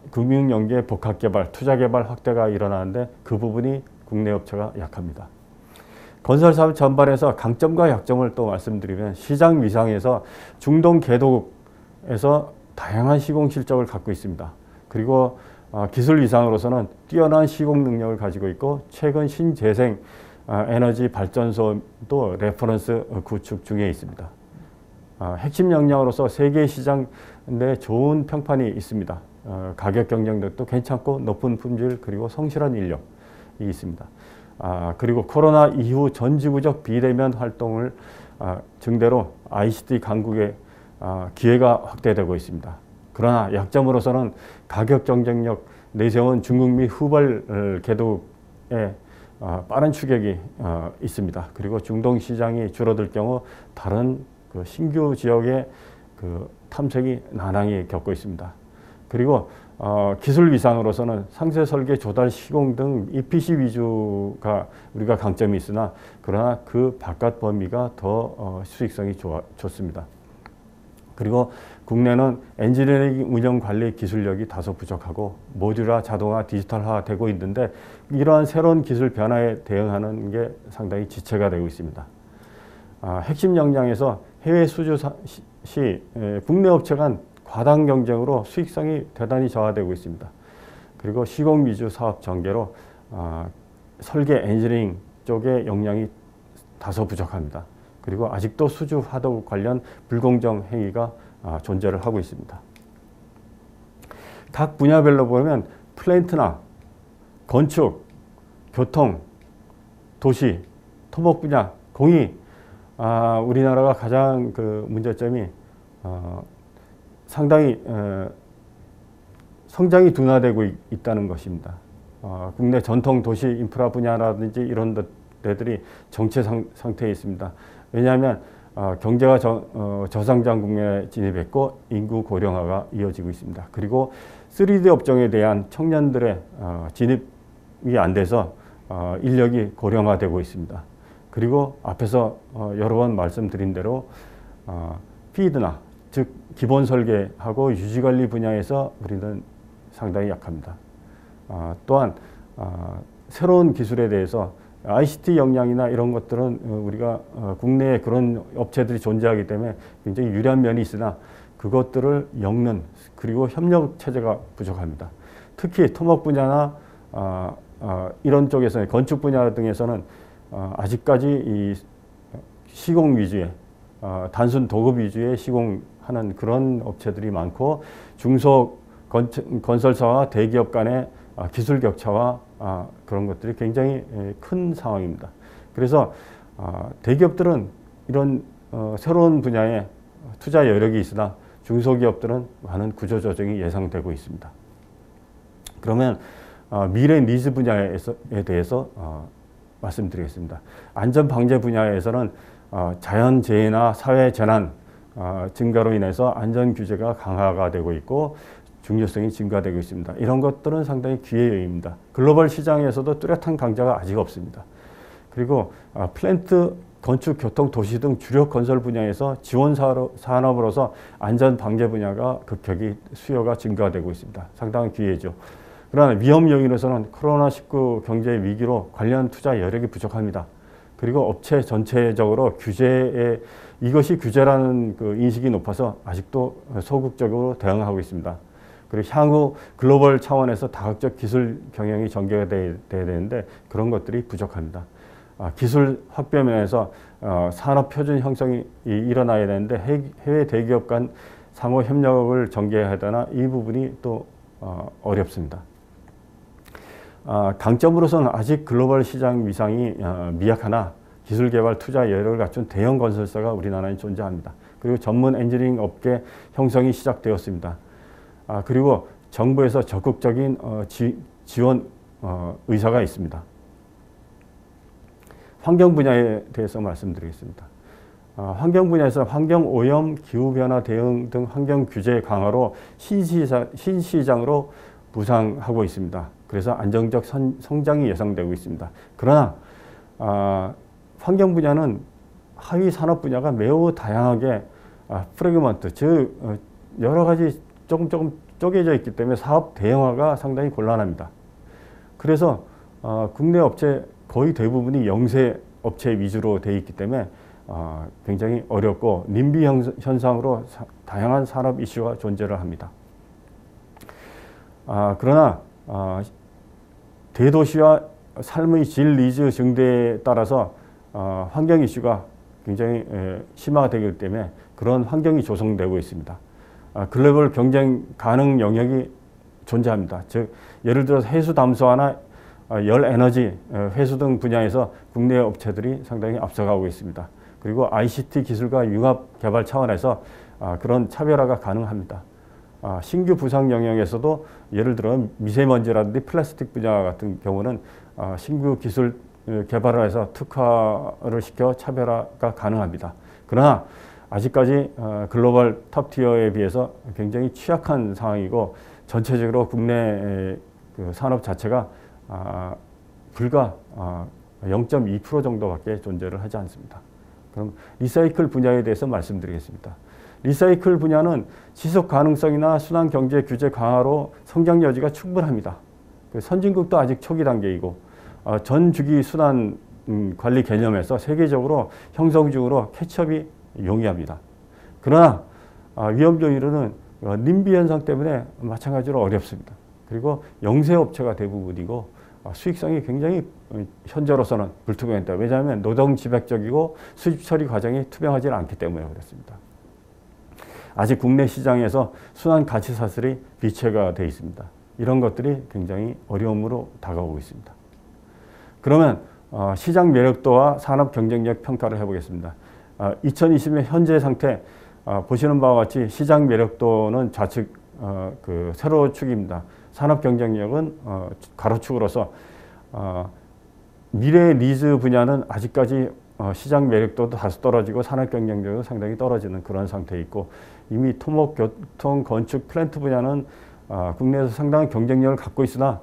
금융 연계 복합 개발, 투자 개발 확대가 일어나는데 그 부분이 국내 업체가 약합니다. 건설 사업 전반에서 강점과 약점을 또 말씀드리면, 시장 위상에서 중동 개도국에서 다양한 시공 실적을 갖고 있습니다. 그리고 기술 위상으로서는 뛰어난 시공 능력을 가지고 있고 최근 신재생 에너지 발전소도 레퍼런스 구축 중에 있습니다. 핵심 역량으로서 세계 시장 내 좋은 평판이 있습니다. 가격 경쟁력도 괜찮고 높은 품질 그리고 성실한 인력이 있습니다. 그리고 코로나 이후 전지구적 비대면 활동을 증대로 ICT 강국의 기회가 확대되고 있습니다. 그러나 약점으로서는 가격 경쟁력 내세운 중국 및 후발 개도에 빠른 추격이 있습니다. 그리고 중동 시장이 줄어들 경우 다른 그 신규 지역의 그 탐색이 난항이 겪고 있습니다. 그리고 기술 위상으로서는 상세 설계, 조달, 시공 등 EPC 위주가 우리가 강점이 있으나 그러나 그 바깥 범위가 더 수익성이 좋습니다. 그리고 국내는 엔지니어링 운영 관리 기술력이 다소 부족하고 모듈화, 자동화, 디지털화 되고 있는데 이러한 새로운 기술 변화에 대응하는 게 상당히 지체가 되고 있습니다. 핵심 역량에서 해외 수주 시 국내 업체 간 과당 경쟁으로 수익성이 대단히 저하되고 있습니다. 그리고 시공 위주 사업 전개로 설계 엔지니어링 쪽의 역량이 다소 부족합니다. 그리고 아직도 수주 화도 관련 불공정 행위가 존재를 하고 있습니다. 각 분야별로 보면 플랜트나 건축, 교통, 도시, 토목 분야, 공이 우리나라가 가장 그 문제점이 상당히 성장이 둔화되고 있다는 것입니다. 국내 전통 도시 인프라 분야라든지 이런 데들이 정체 상태에 있습니다. 왜냐하면 경제가 저성장 국면에 진입했고 인구 고령화가 이어지고 있습니다. 그리고 3D 업종에 대한 청년들의 진입이 안 돼서 인력이 고령화되고 있습니다. 그리고 앞에서 여러 번 말씀드린 대로 피드나 즉 기본 설계하고 유지관리 분야에서 우리는 상당히 약합니다. 또한 새로운 기술에 대해서 ICT 역량이나 이런 것들은 우리가 국내에 그런 업체들이 존재하기 때문에 굉장히 유리한 면이 있으나 그것들을 엮는 그리고 협력 체제가 부족합니다. 특히 토목 분야나 이런 쪽에서는 건축 분야 등에서는 아직까지 이 시공 위주의 단순 도급 위주의 시공하는 그런 업체들이 많고 중소 건설사와 대기업 간의 기술 격차와 그런 것들이 굉장히 큰 상황입니다. 그래서 대기업들은 이런 새로운 분야에 투자 여력이 있으나 중소기업들은 많은 구조조정이 예상되고 있습니다. 그러면 미래 니즈 분야에 대해서 말씀드리겠습니다. 안전방제 분야에서는 자연재해나 사회재난 증가로 인해서 안전규제가 강화가 되고 있고 중요성이 증가되고 있습니다. 이런 것들은 상당히 기회의 요인입니다. 글로벌 시장에서도 뚜렷한 강자가 아직 없습니다. 그리고 플랜트, 건축, 교통, 도시 등 주력 건설 분야에서 지원 산업으로서 안전방제 분야가 급격히 수요가 증가되고 있습니다. 상당한 기회죠. 그러나 위험 요인에서는 코로나19 경제 위기로 관련 투자 여력이 부족합니다. 그리고 업체 전체적으로 규제에 이것이 규제라는 그 인식이 높아서 아직도 소극적으로 대응하고 있습니다. 그리고 향후 글로벌 차원에서 다각적 기술 경영이 전개가 돼야 되는데 그런 것들이 부족합니다. 기술 확대 면에서 산업 표준 형성이 일어나야 되는데 해외 대기업 간 상호 협력을 전개해야 되나 이 부분이 또 어렵습니다. 강점으로서는 아직 글로벌 시장 위상이 미약하나 기술 개발 투자 여력을 갖춘 대형 건설사가 우리나라에 존재합니다. 그리고 전문 엔지니어링 업계 형성이 시작되었습니다. 그리고 정부에서 적극적인 지원 의사가 있습니다. 환경 분야에 대해서 말씀드리겠습니다. 환경 분야에서 환경오염, 기후변화 대응 등 환경 규제 강화로 신시장으로 부상하고 있습니다. 그래서 안정적 성장이 예상되고 있습니다. 그러나 환경 분야는 하위 산업 분야가 매우 다양하게 프래그먼트, 즉 여러 가지 조금 쪼개져 있기 때문에 사업 대형화가 상당히 곤란합니다. 그래서 국내 업체 거의 대부분이 영세 업체 위주로 되어 있기 때문에 굉장히 어렵고 님비 현상으로 다양한 산업 이슈가 존재를 합니다. 그러나 대도시와 삶의 질 니즈 증대에 따라서 환경 이슈가 굉장히 심화가 되기 때문에 그런 환경이 조성되고 있습니다. 글로벌 경쟁 가능 영역이 존재합니다. 즉 예를 들어서 해수 담수화나 열 에너지, 회수 등 분야에서 국내 업체들이 상당히 앞서가고 있습니다. 그리고 ICT 기술과 융합 개발 차원에서 그런 차별화가 가능합니다. 신규 부상 영역에서도 예를 들어 미세먼지라든지 플라스틱 분야 같은 경우는 신규 기술 개발을 해서 특화를 시켜 차별화가 가능합니다. 그러나 아직까지 글로벌 탑티어에 비해서 굉장히 취약한 상황이고 전체적으로 국내 그 산업 자체가 불과 0.2% 정도밖에 존재를 하지 않습니다. 그럼 리사이클 분야에 대해서 말씀드리겠습니다. 리사이클 분야는 지속 가능성이나 순환 경제 규제 강화로 성장 여지가 충분합니다. 선진국도 아직 초기 단계이고 전 주기 순환 관리 개념에서 세계적으로 형성 중으로 캐치업이 용이합니다. 그러나 위험 요인은 님비 현상 때문에 마찬가지로 어렵습니다. 그리고 영세 업체가 대부분이고 수익성이 굉장히 현재로서는 불투명합니다. 왜냐하면 노동 집약적이고 수집 처리 과정이 투명하지 않기 때문에 그렇습니다. 아직 국내 시장에서 순환 가치 사슬이 비체가 되어 있습니다. 이런 것들이 굉장히 어려움으로 다가오고 있습니다. 그러면 시장 매력도와 산업 경쟁력 평가를 해보겠습니다. 2020년 현재 상태 보시는 바와 같이 시장 매력도는 좌측 그 세로축입니다. 산업 경쟁력은 가로축으로서 미래 니즈 분야는 아직까지 시장 매력도도 다소 떨어지고 산업 경쟁력도 상당히 떨어지는 그런 상태에 있고 이미 토목, 교통, 건축, 플랜트 분야는 국내에서 상당한 경쟁력을 갖고 있으나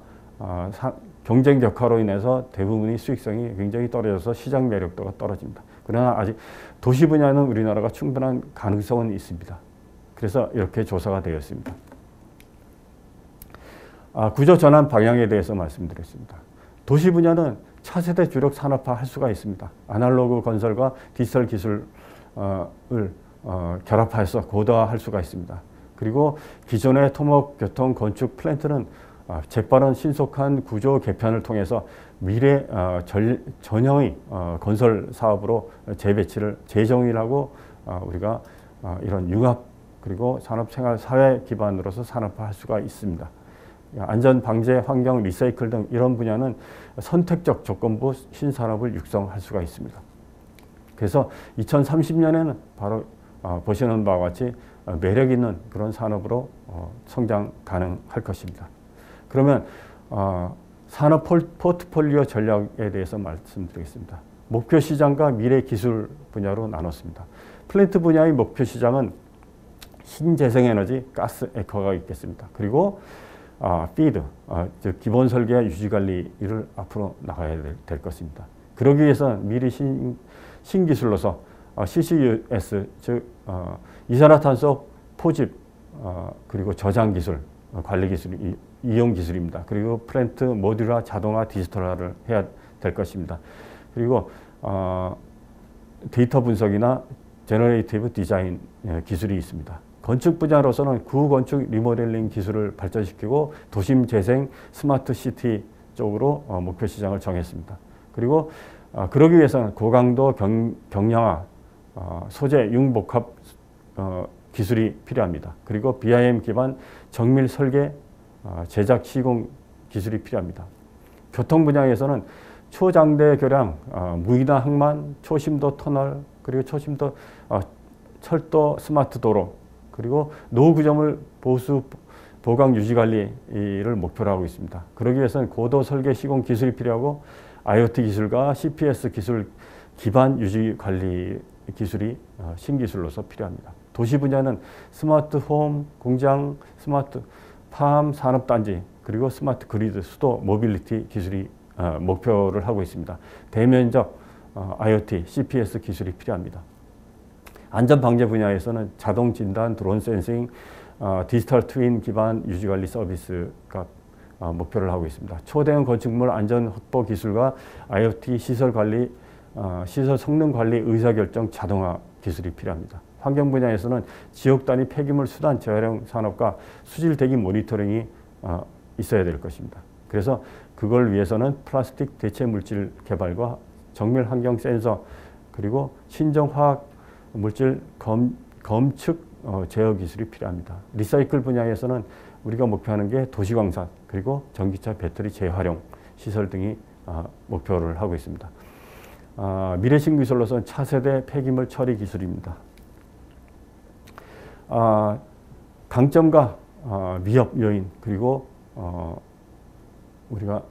경쟁 격화로 인해서 대부분이 수익성이 굉장히 떨어져서 시장 매력도가 떨어집니다. 그러나 아직 도시 분야는 우리나라가 충분한 가능성은 있습니다. 그래서 이렇게 조사가 되었습니다. 구조 전환 방향에 대해서 말씀드렸습니다. 도시 분야는 차세대 주력 산업화 할 수가 있습니다. 아날로그 건설과 디지털 기술을 결합해서 고도화할 수가 있습니다. 그리고 기존의 토목, 교통, 건축, 플랜트는 재빠른 신속한 구조 개편을 통해서 미래 전형의 건설 사업으로 재배치를 재정의하고 우리가 이런 융합 그리고 산업생활 사회 기반으로서 산업화할 수가 있습니다. 안전 방제, 환경, 리사이클 등 이런 분야는 선택적 조건부 신산업을 육성할 수가 있습니다. 그래서 2030년에는 바로 보시는 바와 같이 매력 있는 그런 산업으로 성장 가능할 것입니다. 그러면 산업 포트폴리오 전략에 대해서 말씀드리겠습니다. 목표 시장과 미래 기술 분야로 나눴습니다. 플랜트 분야의 목표 시장은 신재생에너지, 가스, 에커가 있겠습니다. 그리고 피드, 즉 기본 설계와 유지 관리를 앞으로 나가야 될 것입니다. 그러기 위해서는 미리 신기술로서 CCUS, 즉 이산화탄소 포집, 그리고 저장 기술, 관리 기술, 이용 기술입니다. 그리고 플랜트, 모듈화, 자동화, 디지털화를 해야 될 것입니다. 그리고 데이터 분석이나 제너레이티브 디자인 기술이 있습니다. 건축 분야로서는 구건축 리모델링 기술을 발전시키고 도심 재생, 스마트 시티 쪽으로 목표 시장을 정했습니다. 그리고 그러기 위해서는 고강도 경량화, 소재 융복합 기술이 필요합니다. 그리고 BIM 기반 정밀 설계, 제작 시공 기술이 필요합니다. 교통 분야에서는 초장대 교량, 무이나 항만, 초심도 터널, 그리고 초심도 철도 스마트 도로, 그리고 노후 구조물 보수, 보강, 유지 관리를 목표로 하고 있습니다. 그러기 위해서는 고도 설계 시공 기술이 필요하고 IoT 기술과 CPS 기술 기반 유지 관리 기술이 신기술로서 필요합니다. 도시 분야는 스마트 홈, 공장, 스마트 팜, 산업단지, 그리고 스마트 그리드, 수도, 모빌리티 기술이 목표를 하고 있습니다. 대면적 IoT, CPS 기술이 필요합니다. 안전방제 분야에서는 자동 진단, 드론 센싱, 디지털 트윈 기반 유지관리 서비스가 목표를 하고 있습니다. 초대형 건축물 안전 확보 기술과 IoT 시설 관리, 시설 성능 관리, 의사결정 자동화 기술이 필요합니다. 환경 분야에서는 지역 단위 폐기물 수단 재활용 산업과 수질 대기 모니터링이 있어야 될 것입니다. 그래서 그걸 위해서는 플라스틱 대체 물질 개발과 정밀 환경 센서, 그리고 신정 화학 물질 검측 제어 기술이 필요합니다. 리사이클 분야에서는 우리가 목표하는 게 도시광산 그리고 전기차 배터리 재활용 시설 등이 목표를 하고 있습니다. 미래 신기술로서는 차세대 폐기물 처리 기술입니다. 강점과 위협 요인 그리고 우리가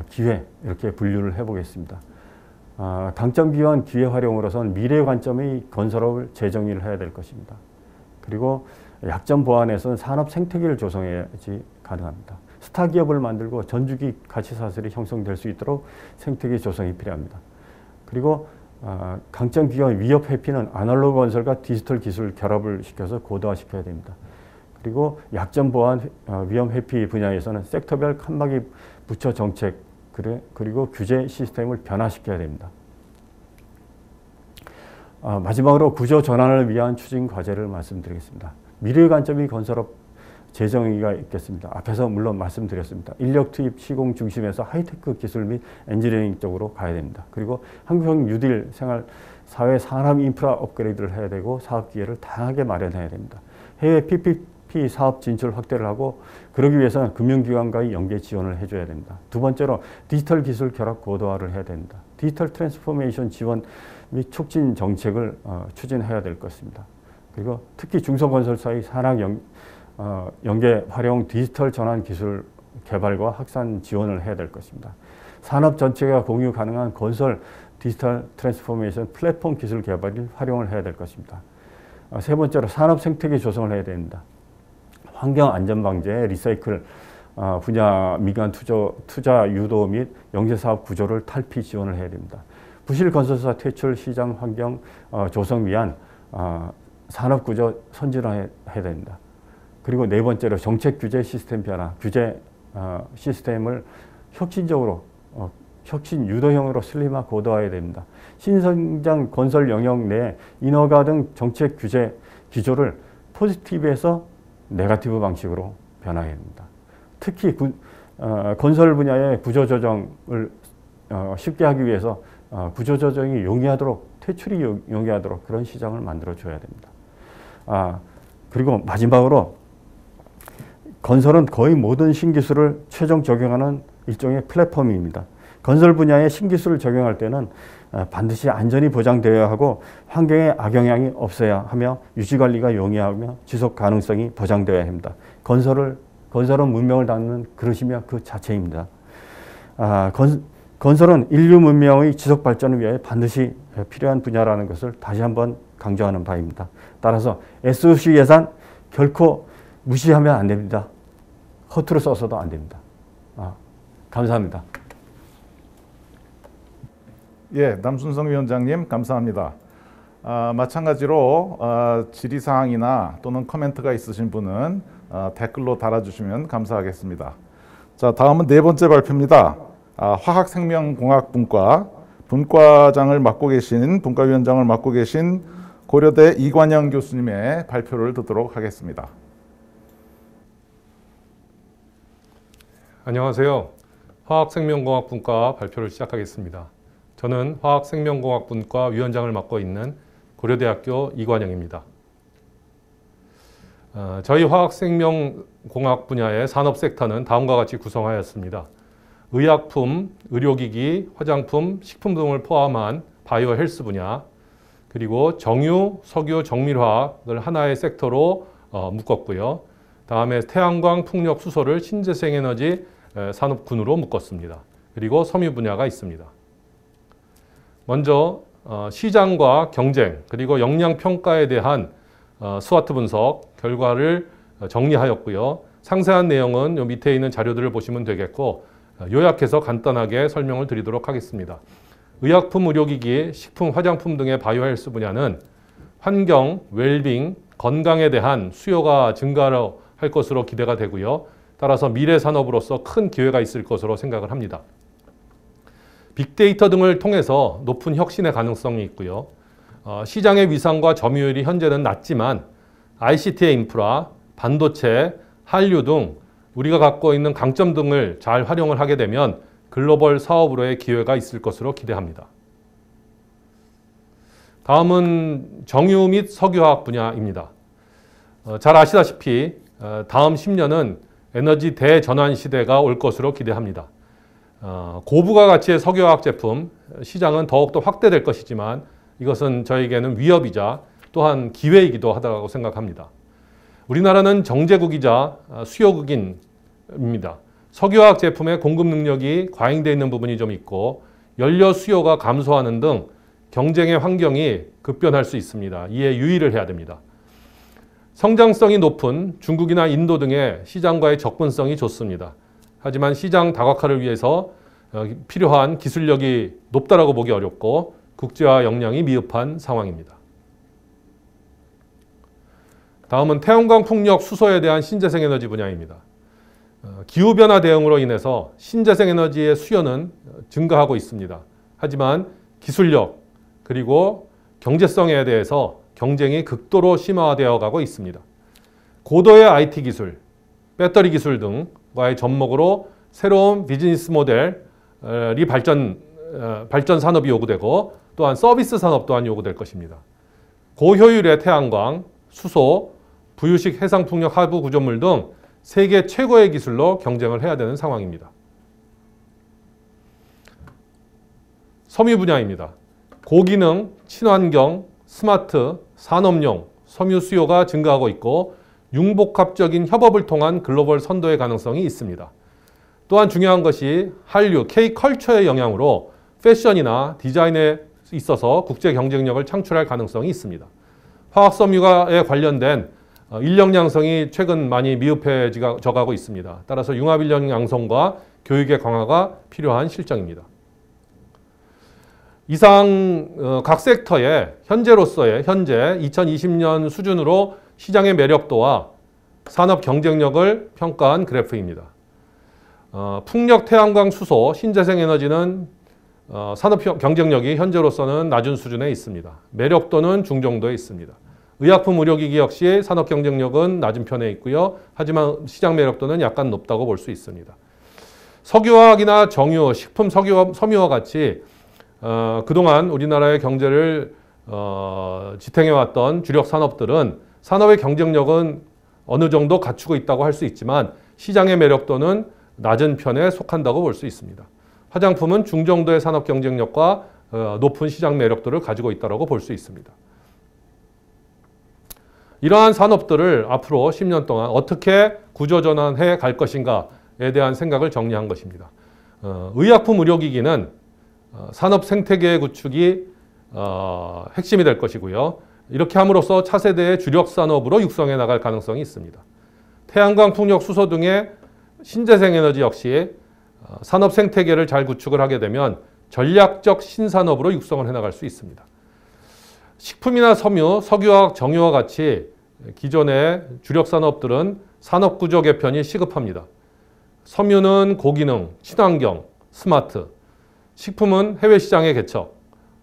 기회 이렇게 분류를 해보겠습니다. 강점 기원 기회 활용으로서는 미래 관점의 건설업을 재정의를 해야 될 것입니다. 그리고 약점 보완에서는 산업 생태계를 조성해야지 가능합니다. 스타 기업을 만들고 전주기 가치 사슬이 형성될 수 있도록 생태계 조성이 필요합니다. 그리고 강점 기원 위협 회피는 아날로그 건설과 디지털 기술 결합을 시켜서 고도화시켜야 됩니다. 그리고 약점 보완 위험 회피 분야에서는 섹터별 칸막이 부처 정책 그리고 규제 시스템을 변화시켜야 됩니다. 마지막으로 구조 전환을 위한 추진 과제를 말씀드리겠습니다. 미래 관점이 건설업 재정의가 있겠습니다. 앞에서 물론 말씀드렸습니다. 인력 투입 시공 중심에서 하이테크 기술 및 엔지니어링 쪽으로 가야 됩니다. 그리고 한국형 뉴딜 생활 사회 산업 인프라 업그레이드를 해야 되고 사업 기회를 다양하게 마련해야 됩니다. 해외 PPP 사업 진출 확대를 하고 그러기 위해서는 금융기관과의 연계 지원을 해줘야 됩니다. 두 번째로 디지털 기술 결합 고도화를 해야 됩니다. 디지털 트랜스포메이션 지원 및 촉진 정책을 추진해야 될 것입니다. 그리고 특히 중소건설사의 산학 연계 활용 디지털 전환 기술 개발과 확산 지원을 해야 될 것입니다. 산업 전체가 공유 가능한 건설 디지털 트랜스포메이션 플랫폼 기술 개발을 활용을 해야 될 것입니다. 세 번째로 산업 생태계 조성을 해야 됩니다. 환경 안전 방제, 리사이클 분야 민간 투자 유도 및 영세사업 구조를 탈피 지원을 해야 됩니다. 부실 건설사 퇴출 시장 환경 조성 위한 산업 구조 선진화해야 됩니다. 그리고 네 번째로 정책 규제 시스템 변화, 규제 시스템을 혁신적으로 혁신 유도형으로 슬림화 고도화해야 됩니다. 신성장 건설 영역 내 인허가 등 정책 규제 기조를 포지티브에서 네거티브 방식으로 변화해야 됩니다. 특히 건설 분야의 구조조정을 쉽게 하기 위해서 구조조정이 용이하도록 퇴출이 용이하도록 그런 시장을 만들어줘야 됩니다. 그리고 마지막으로 건설은 거의 모든 신기술을 최종 적용하는 일종의 플랫폼입니다. 건설 분야의 신기술을 적용할 때는 반드시 안전이 보장되어야 하고 환경에 악영향이 없어야 하며 유지관리가 용이하며 지속 가능성이 보장되어야 합니다. 건설은 문명을 닦는 그릇이며 그 자체입니다. 건설은 인류 문명의 지속 발전을 위해 반드시 필요한 분야라는 것을 다시 한번 강조하는 바입니다. 따라서 SOC 예산 결코 무시하면 안 됩니다. 허투루 써서도 안 됩니다. 감사합니다. 예, 남순성 위원장님 감사합니다. 마찬가지로 질의사항이나 또는 코멘트가 있으신 분은 댓글로 달아주시면 감사하겠습니다. 자, 다음은 네 번째 발표입니다. 화학생명공학분과 분과장을 맡고 계신 분과위원장을 맡고 계신 고려대 이관영 교수님의 발표를 듣도록 하겠습니다. 안녕하세요. 화학생명공학분과 발표를 시작하겠습니다. 저는 화학생명공학분과 위원장을 맡고 있는 고려대학교 이관영입니다. 저희 화학생명공학 분야의 산업 섹터는 다음과 같이 구성하였습니다. 의약품, 의료기기, 화장품, 식품 등을 포함한 바이오 헬스 분야, 그리고 정유, 석유, 정밀화학을 하나의 섹터로 묶었고요. 다음에 태양광, 풍력, 수소를 신재생에너지 산업군으로 묶었습니다. 그리고 섬유 분야가 있습니다. 먼저 시장과 경쟁, 그리고 역량 평가에 대한 스와트 분석 결과를 정리하였고요. 상세한 내용은 요 밑에 있는 자료들을 보시면 되겠고 요약해서 간단하게 설명을 드리도록 하겠습니다. 의약품, 의료기기, 식품, 화장품 등의 바이오 헬스 분야는 환경, 웰빙, 건강에 대한 수요가 증가할 것으로 기대가 되고요. 따라서 미래 산업으로서 큰 기회가 있을 것으로 생각을 합니다. 빅데이터 등을 통해서 높은 혁신의 가능성이 있고요. 시장의 위상과 점유율이 현재는 낮지만 ICT의 인프라, 반도체, 한류 등 우리가 갖고 있는 강점 등을 잘 활용을 하게 되면 글로벌 사업으로의 기회가 있을 것으로 기대합니다. 다음은 정유 및 석유화학 분야입니다. 잘 아시다시피 다음 10년은 에너지 대전환 시대가 올 것으로 기대합니다. 고부가 가치의 석유화학 제품 시장은 더욱더 확대될 것이지만 이것은 저에게는 위협이자 또한 기회이기도 하다고 생각합니다. 우리나라는 정제국이자 수요국입니다. 석유화학 제품의 공급 능력이 과잉되어 있는 부분이 좀 있고 연료 수요가 감소하는 등 경쟁의 환경이 급변할 수 있습니다. 이에 유의를 해야 됩니다. 성장성이 높은 중국이나 인도 등의 시장과의 접근성이 좋습니다. 하지만 시장 다각화를 위해서 필요한 기술력이 높다라고 보기 어렵고 국제화 역량이 미흡한 상황입니다. 다음은 태양광 풍력 수소에 대한 신재생 에너지 분야입니다. 기후변화 대응으로 인해서 신재생 에너지의 수요는 증가하고 있습니다. 하지만 기술력 그리고 경제성에 대해서 경쟁이 극도로 심화되어 가고 있습니다. 고도의 IT 기술, 배터리 기술 등과의 접목으로 새로운 비즈니스 모델이 발전 산업이 요구되고 또한 서비스 산업 또한 요구될 것입니다. 고효율의 태양광, 수소, 부유식 해상풍력 하부 구조물 등 세계 최고의 기술로 경쟁을 해야 되는 상황입니다. 섬유 분야입니다. 고기능, 친환경, 스마트, 산업용, 섬유 수요가 증가하고 있고 융복합적인 협업을 통한 글로벌 선도의 가능성이 있습니다. 또한 중요한 것이 한류, K컬처의 영향으로 패션이나 디자인에 있어서 국제 경쟁력을 창출할 가능성이 있습니다. 화학섬유에 관련된 인력 양성이 최근 많이 미흡해져 가고 있습니다. 따라서 융합 인력 양성과 교육의 강화가 필요한 실정입니다. 이상 각 섹터의 현재 2020년 수준으로 시장의 매력도와 산업 경쟁력을 평가한 그래프입니다. 풍력, 태양광, 수소, 신재생 에너지는 산업 경쟁력이 현재로서는 낮은 수준에 있습니다. 매력도는 중정도에 있습니다. 의약품, 의료기기 역시 산업 경쟁력은 낮은 편에 있고요. 하지만 시장 매력도는 약간 높다고 볼 수 있습니다. 석유화학이나 정유, 식품, 섬유와 같이 그동안 우리나라의 경제를 지탱해왔던 주력 산업들은 산업의 경쟁력은 어느 정도 갖추고 있다고 할 수 있지만 시장의 매력도는 낮은 편에 속한다고 볼 수 있습니다. 화장품은 중정도의 산업 경쟁력과 높은 시장 매력도를 가지고 있다고 볼 수 있습니다. 이러한 산업들을 앞으로 10년 동안 어떻게 구조전환해 갈 것인가에 대한 생각을 정리한 것입니다. 의약품, 의료기기는 산업 생태계 구축이 핵심이 될 것이고요. 이렇게 함으로써 차세대의 주력 산업으로 육성해 나갈 가능성이 있습니다. 태양광, 풍력, 수소 등의 신재생 에너지 역시 산업 생태계를 잘 구축을 하게 되면 전략적 신산업으로 육성을 해 나갈 수 있습니다. 식품이나 섬유, 석유화학, 정유와 같이 기존의 주력 산업들은 산업 구조 개편이 시급합니다. 섬유는 고기능, 친환경, 스마트, 식품은 해외 시장의 개척,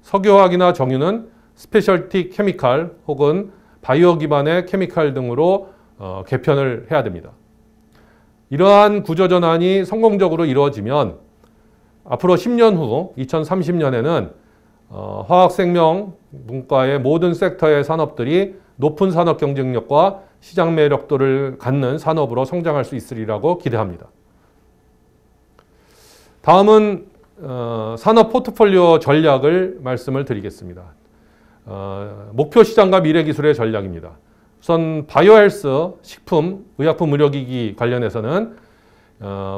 석유화학이나 정유는 스페셜티 케미칼 혹은 바이오 기반의 케미칼 등으로 개편을 해야 됩니다. 이러한 구조전환이 성공적으로 이루어지면 앞으로 10년 후 2030년에는 화학생명 문과의 모든 섹터의 산업들이 높은 산업 경쟁력과 시장 매력도를 갖는 산업으로 성장할 수 있으리라고 기대합니다. 다음은 산업 포트폴리오 전략을 말씀을 드리겠습니다. 목표 시장과 미래 기술의 전략입니다. 우선 바이오헬스, 식품, 의약품, 의료기기 관련해서는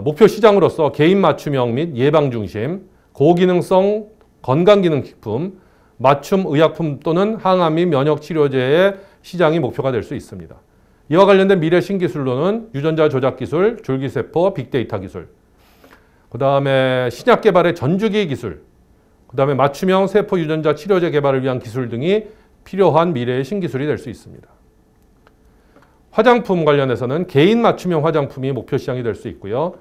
목표 시장으로서 개인 맞춤형 및 예방 중심, 고기능성 건강기능식품, 맞춤 의약품 또는 항암 및 면역 치료제의 시장이 목표가 될 수 있습니다. 이와 관련된 미래 신기술로는 유전자 조작 기술, 줄기세포, 빅데이터 기술, 그 다음에 신약 개발의 전주기 기술, 그 다음에 맞춤형 세포 유전자 치료제 개발을 위한 기술 등이 필요한 미래의 신기술이 될 수 있습니다. 화장품 관련해서는 개인 맞춤형 화장품이 목표 시장이 될 수 있고요.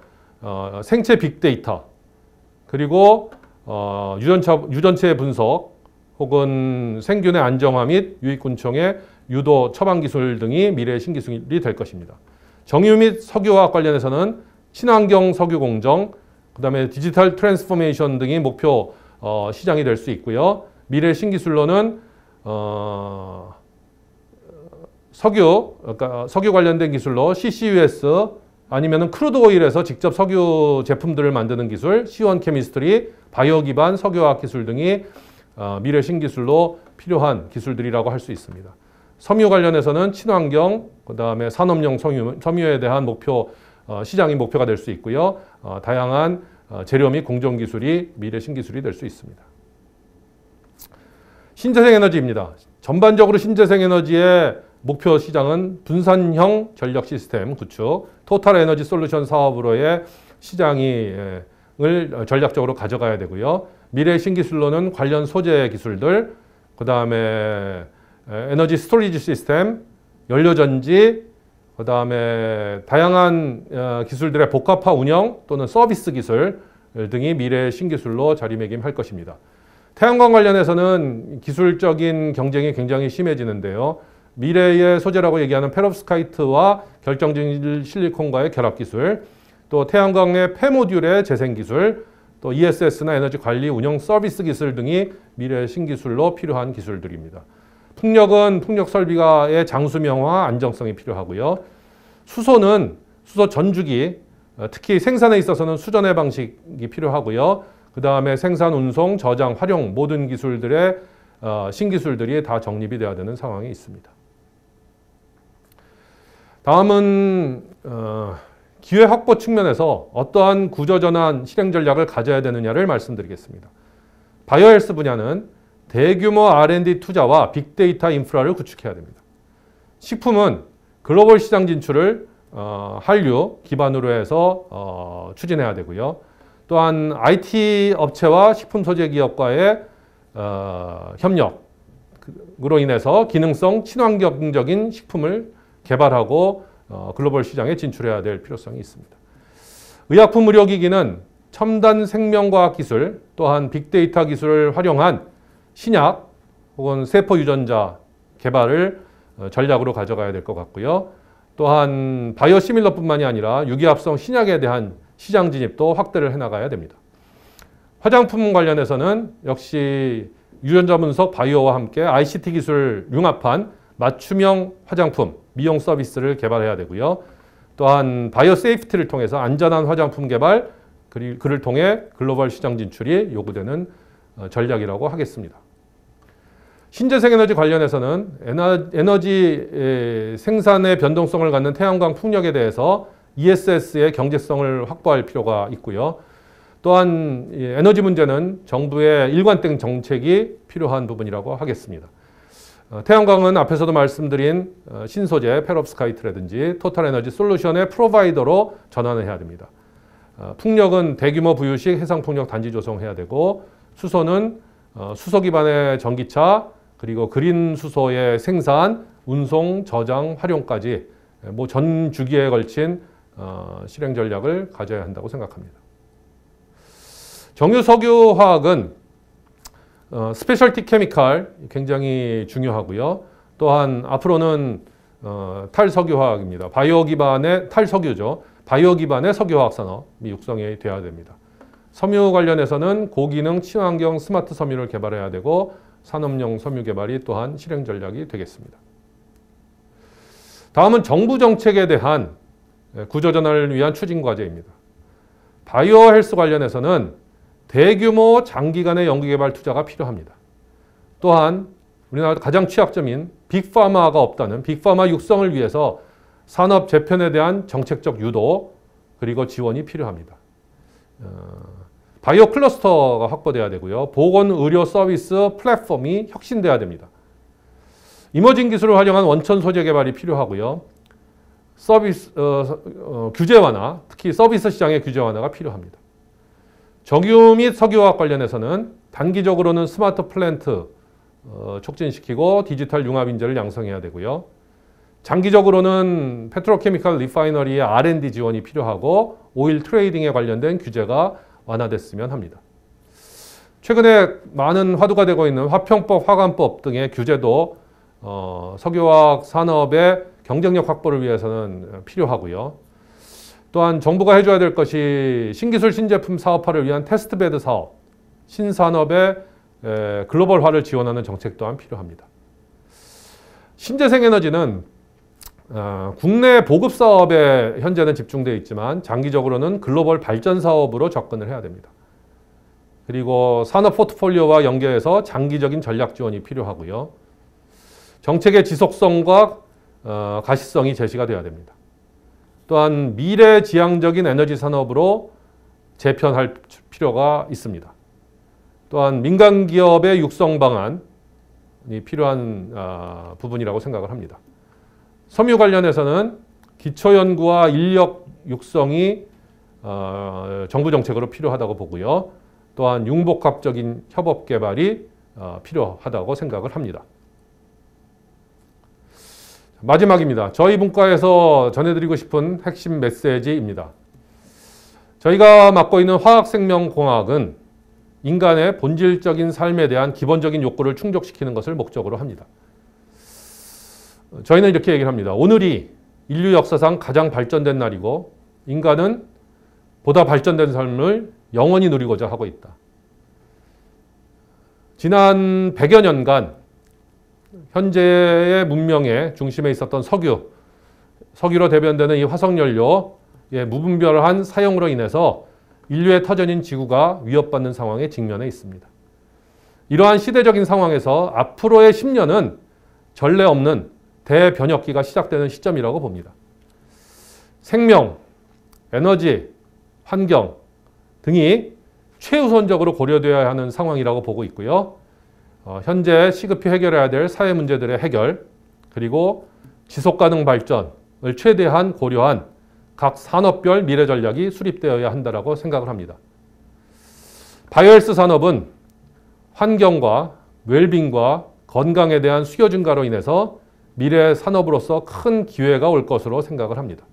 생체 빅데이터, 그리고 유전체 분석 혹은 생균의 안정화 및 유익균총의 유도 처방 기술 등이 미래의 신기술이 될 것입니다. 정유 및 석유화학 관련해서는 친환경 석유 공정, 그 다음에 디지털 트랜스포메이션 등이 목표 시장이 될 수 있고요. 미래 신기술로는 그러니까 석유 관련된 기술로 CCUS 아니면은 크루드 오일에서 직접 석유 제품들을 만드는 기술, C1 케미스트리, 바이오 기반 석유화학 기술 등이 미래 신기술로 필요한 기술들이라고 할 수 있습니다. 섬유 관련해서는 친환경, 그다음에 산업용 섬유에 대한 시장이 목표가 될 수 있고요. 다양한 재료 및 공정 기술이 미래 신기술이 될 수 있습니다. 신재생 에너지입니다. 전반적으로 신재생 에너지의 목표 시장은 분산형 전력 시스템 구축, 토탈 에너지 솔루션 사업으로의 시장을 전략적으로 가져가야 되고요. 미래 신기술로는 관련 소재 기술들, 그 다음에 에너지 스토리지 시스템, 연료전지, 그 다음에 다양한 기술들의 복합화 운영 또는 서비스 기술 등이 미래 신기술로 자리매김할 것입니다. 태양광 관련해서는 기술적인 경쟁이 굉장히 심해지는데요. 미래의 소재라고 얘기하는 페롭스카이트와 결정질 실리콘과의 결합 기술, 또 태양광의 폐모듈의 재생 기술, 또 ESS나 에너지 관리 운영 서비스 기술 등이 미래 신기술로 필요한 기술들입니다. 풍력은 풍력 설비가의 장수명화, 안정성이 필요하고요. 수소는 수소 전주기, 특히 생산에 있어서는 수전의 방식이 필요하고요. 그 다음에 생산, 운송, 저장, 활용 모든 기술들의 신기술들이 다 정립이 되어야 되는 상황이 있습니다. 다음은 기회 확보 측면에서 어떠한 구조전환 실행 전략을 가져야 되느냐를 말씀드리겠습니다. 바이오헬스 분야는 대규모 R&D 투자와 빅데이터 인프라를 구축해야 됩니다. 식품은 글로벌 시장 진출을 한류 기반으로 해서 추진해야 되고요. 또한 IT 업체와 식품 소재 기업과의 협력으로 인해서 기능성 친환경적인 식품을 개발하고 글로벌 시장에 진출해야 될 필요성이 있습니다. 의약품 의료기기는 첨단 생명과학 기술 또한 빅데이터 기술을 활용한 신약 혹은 세포 유전자 개발을 전략으로 가져가야 될 것 같고요. 또한 바이오시밀러뿐만이 아니라 유기합성 신약에 대한 시장 진입도 확대를 해나가야 됩니다. 화장품 관련해서는 역시 유전자 분석 바이오와 함께 ICT 기술 융합한 맞춤형 화장품, 미용 서비스를 개발해야 되고요. 또한 바이오 세이프티를 통해서 안전한 화장품 개발, 그를 통해 글로벌 시장 진출이 요구되는 전략이라고 하겠습니다. 신재생 에너지 관련해서는 에너지 생산의 변동성을 갖는 태양광 풍력에 대해서 ESS의 경제성을 확보할 필요가 있고요. 또한 에너지 문제는 정부의 일관된 정책이 필요한 부분이라고 하겠습니다. 태양광은 앞에서도 말씀드린 신소재 페롭스카이트라든지 토탈 에너지 솔루션의 프로바이더로 전환을 해야 됩니다. 풍력은 대규모 부유식 해상풍력 단지 조성해야 되고 수소는 수소 기반의 전기차 그리고 그린 수소의 생산, 운송, 저장, 활용까지 전 주기에 걸친 실행 전략을 가져야 한다고 생각합니다. 정유 석유화학은 스페셜티 케미칼 굉장히 중요하고요. 또한 앞으로는 탈석유화학입니다. 바이오 기반의 탈석유죠. 바이오 기반의 석유화학 산업이 육성이 되어야 됩니다. 섬유 관련해서는 고기능 친환경 스마트 섬유를 개발해야 되고 산업용 섬유 개발이 또한 실행 전략이 되겠습니다. 다음은 정부 정책에 대한 구조전환을 위한 추진 과제입니다. 바이오 헬스 관련해서는 대규모 장기간의 연구개발 투자가 필요합니다. 또한 우리나라 가장 취약점인 빅파마가 없다는 빅파마 육성을 위해서 산업 재편에 대한 정책적 유도 그리고 지원이 필요합니다. 바이오 클러스터가 확보돼야 되고요. 보건 의료 서비스 플랫폼이 혁신돼야 됩니다. 이머징 기술을 활용한 원천 소재 개발이 필요하고요. 규제 완화, 특히 서비스 시장의 규제 완화가 필요합니다. 정유 및 석유화학 관련해서는 단기적으로는 스마트 플랜트 촉진시키고 디지털 융합 인재를 양성해야 되고요. 장기적으로는 페트로케미칼 리파이너리의 R&D 지원이 필요하고 오일 트레이딩에 관련된 규제가 완화됐으면 합니다. 최근에 많은 화두가 되고 있는 화평법, 화관법 등의 규제도 석유화학 산업의 경쟁력 확보를 위해서는 필요하고요. 또한 정부가 해줘야 될 것이 신기술 신제품 사업화를 위한 테스트베드 사업, 신산업의 글로벌화를 지원하는 정책 또한 필요합니다. 신재생 에너지는 국내 보급 사업에 현재는 집중되어 있지만 장기적으로는 글로벌 발전 사업으로 접근을 해야 됩니다. 그리고 산업 포트폴리오와 연계해서 장기적인 전략 지원이 필요하고요. 정책의 지속성과 가시성이 제시가 되어야 됩니다. 또한 미래지향적인 에너지 산업으로 재편할 필요가 있습니다. 또한 민간 기업의 육성 방안이 필요한 부분이라고 생각을 합니다. 섬유 관련해서는 기초연구와 인력 육성이 정부 정책으로 필요하다고 보고요. 또한 융복합적인 협업 개발이 필요하다고 생각을 합니다. 마지막입니다. 저희 분과에서 전해드리고 싶은 핵심 메시지입니다. 저희가 맡고 있는 화학생명공학은 인간의 본질적인 삶에 대한 기본적인 욕구를 충족시키는 것을 목적으로 합니다. 저희는 이렇게 얘기를 합니다. 오늘이 인류 역사상 가장 발전된 날이고 인간은 보다 발전된 삶을 영원히 누리고자 하고 있다. 지난 100여 년간 현재의 문명의 중심에 있었던 석유로 대변되는 이 화석연료의 무분별한 사용으로 인해서 인류의 터전인 지구가 위협받는 상황에 직면해 있습니다. 이러한 시대적인 상황에서 앞으로의 10년은 전례 없는 대변혁기가 시작되는 시점이라고 봅니다. 생명, 에너지, 환경 등이 최우선적으로 고려되어야 하는 상황이라고 보고 있고요. 현재 시급히 해결해야 될 사회 문제들의 해결, 그리고 지속가능 발전을 최대한 고려한 각 산업별 미래 전략이 수립되어야 한다고 생각을 합니다. 바이오헬스 산업은 환경과 웰빙과 건강에 대한 수요 증가로 인해서 미래 산업으로서 큰 기회가 올 것으로 생각을 합니다.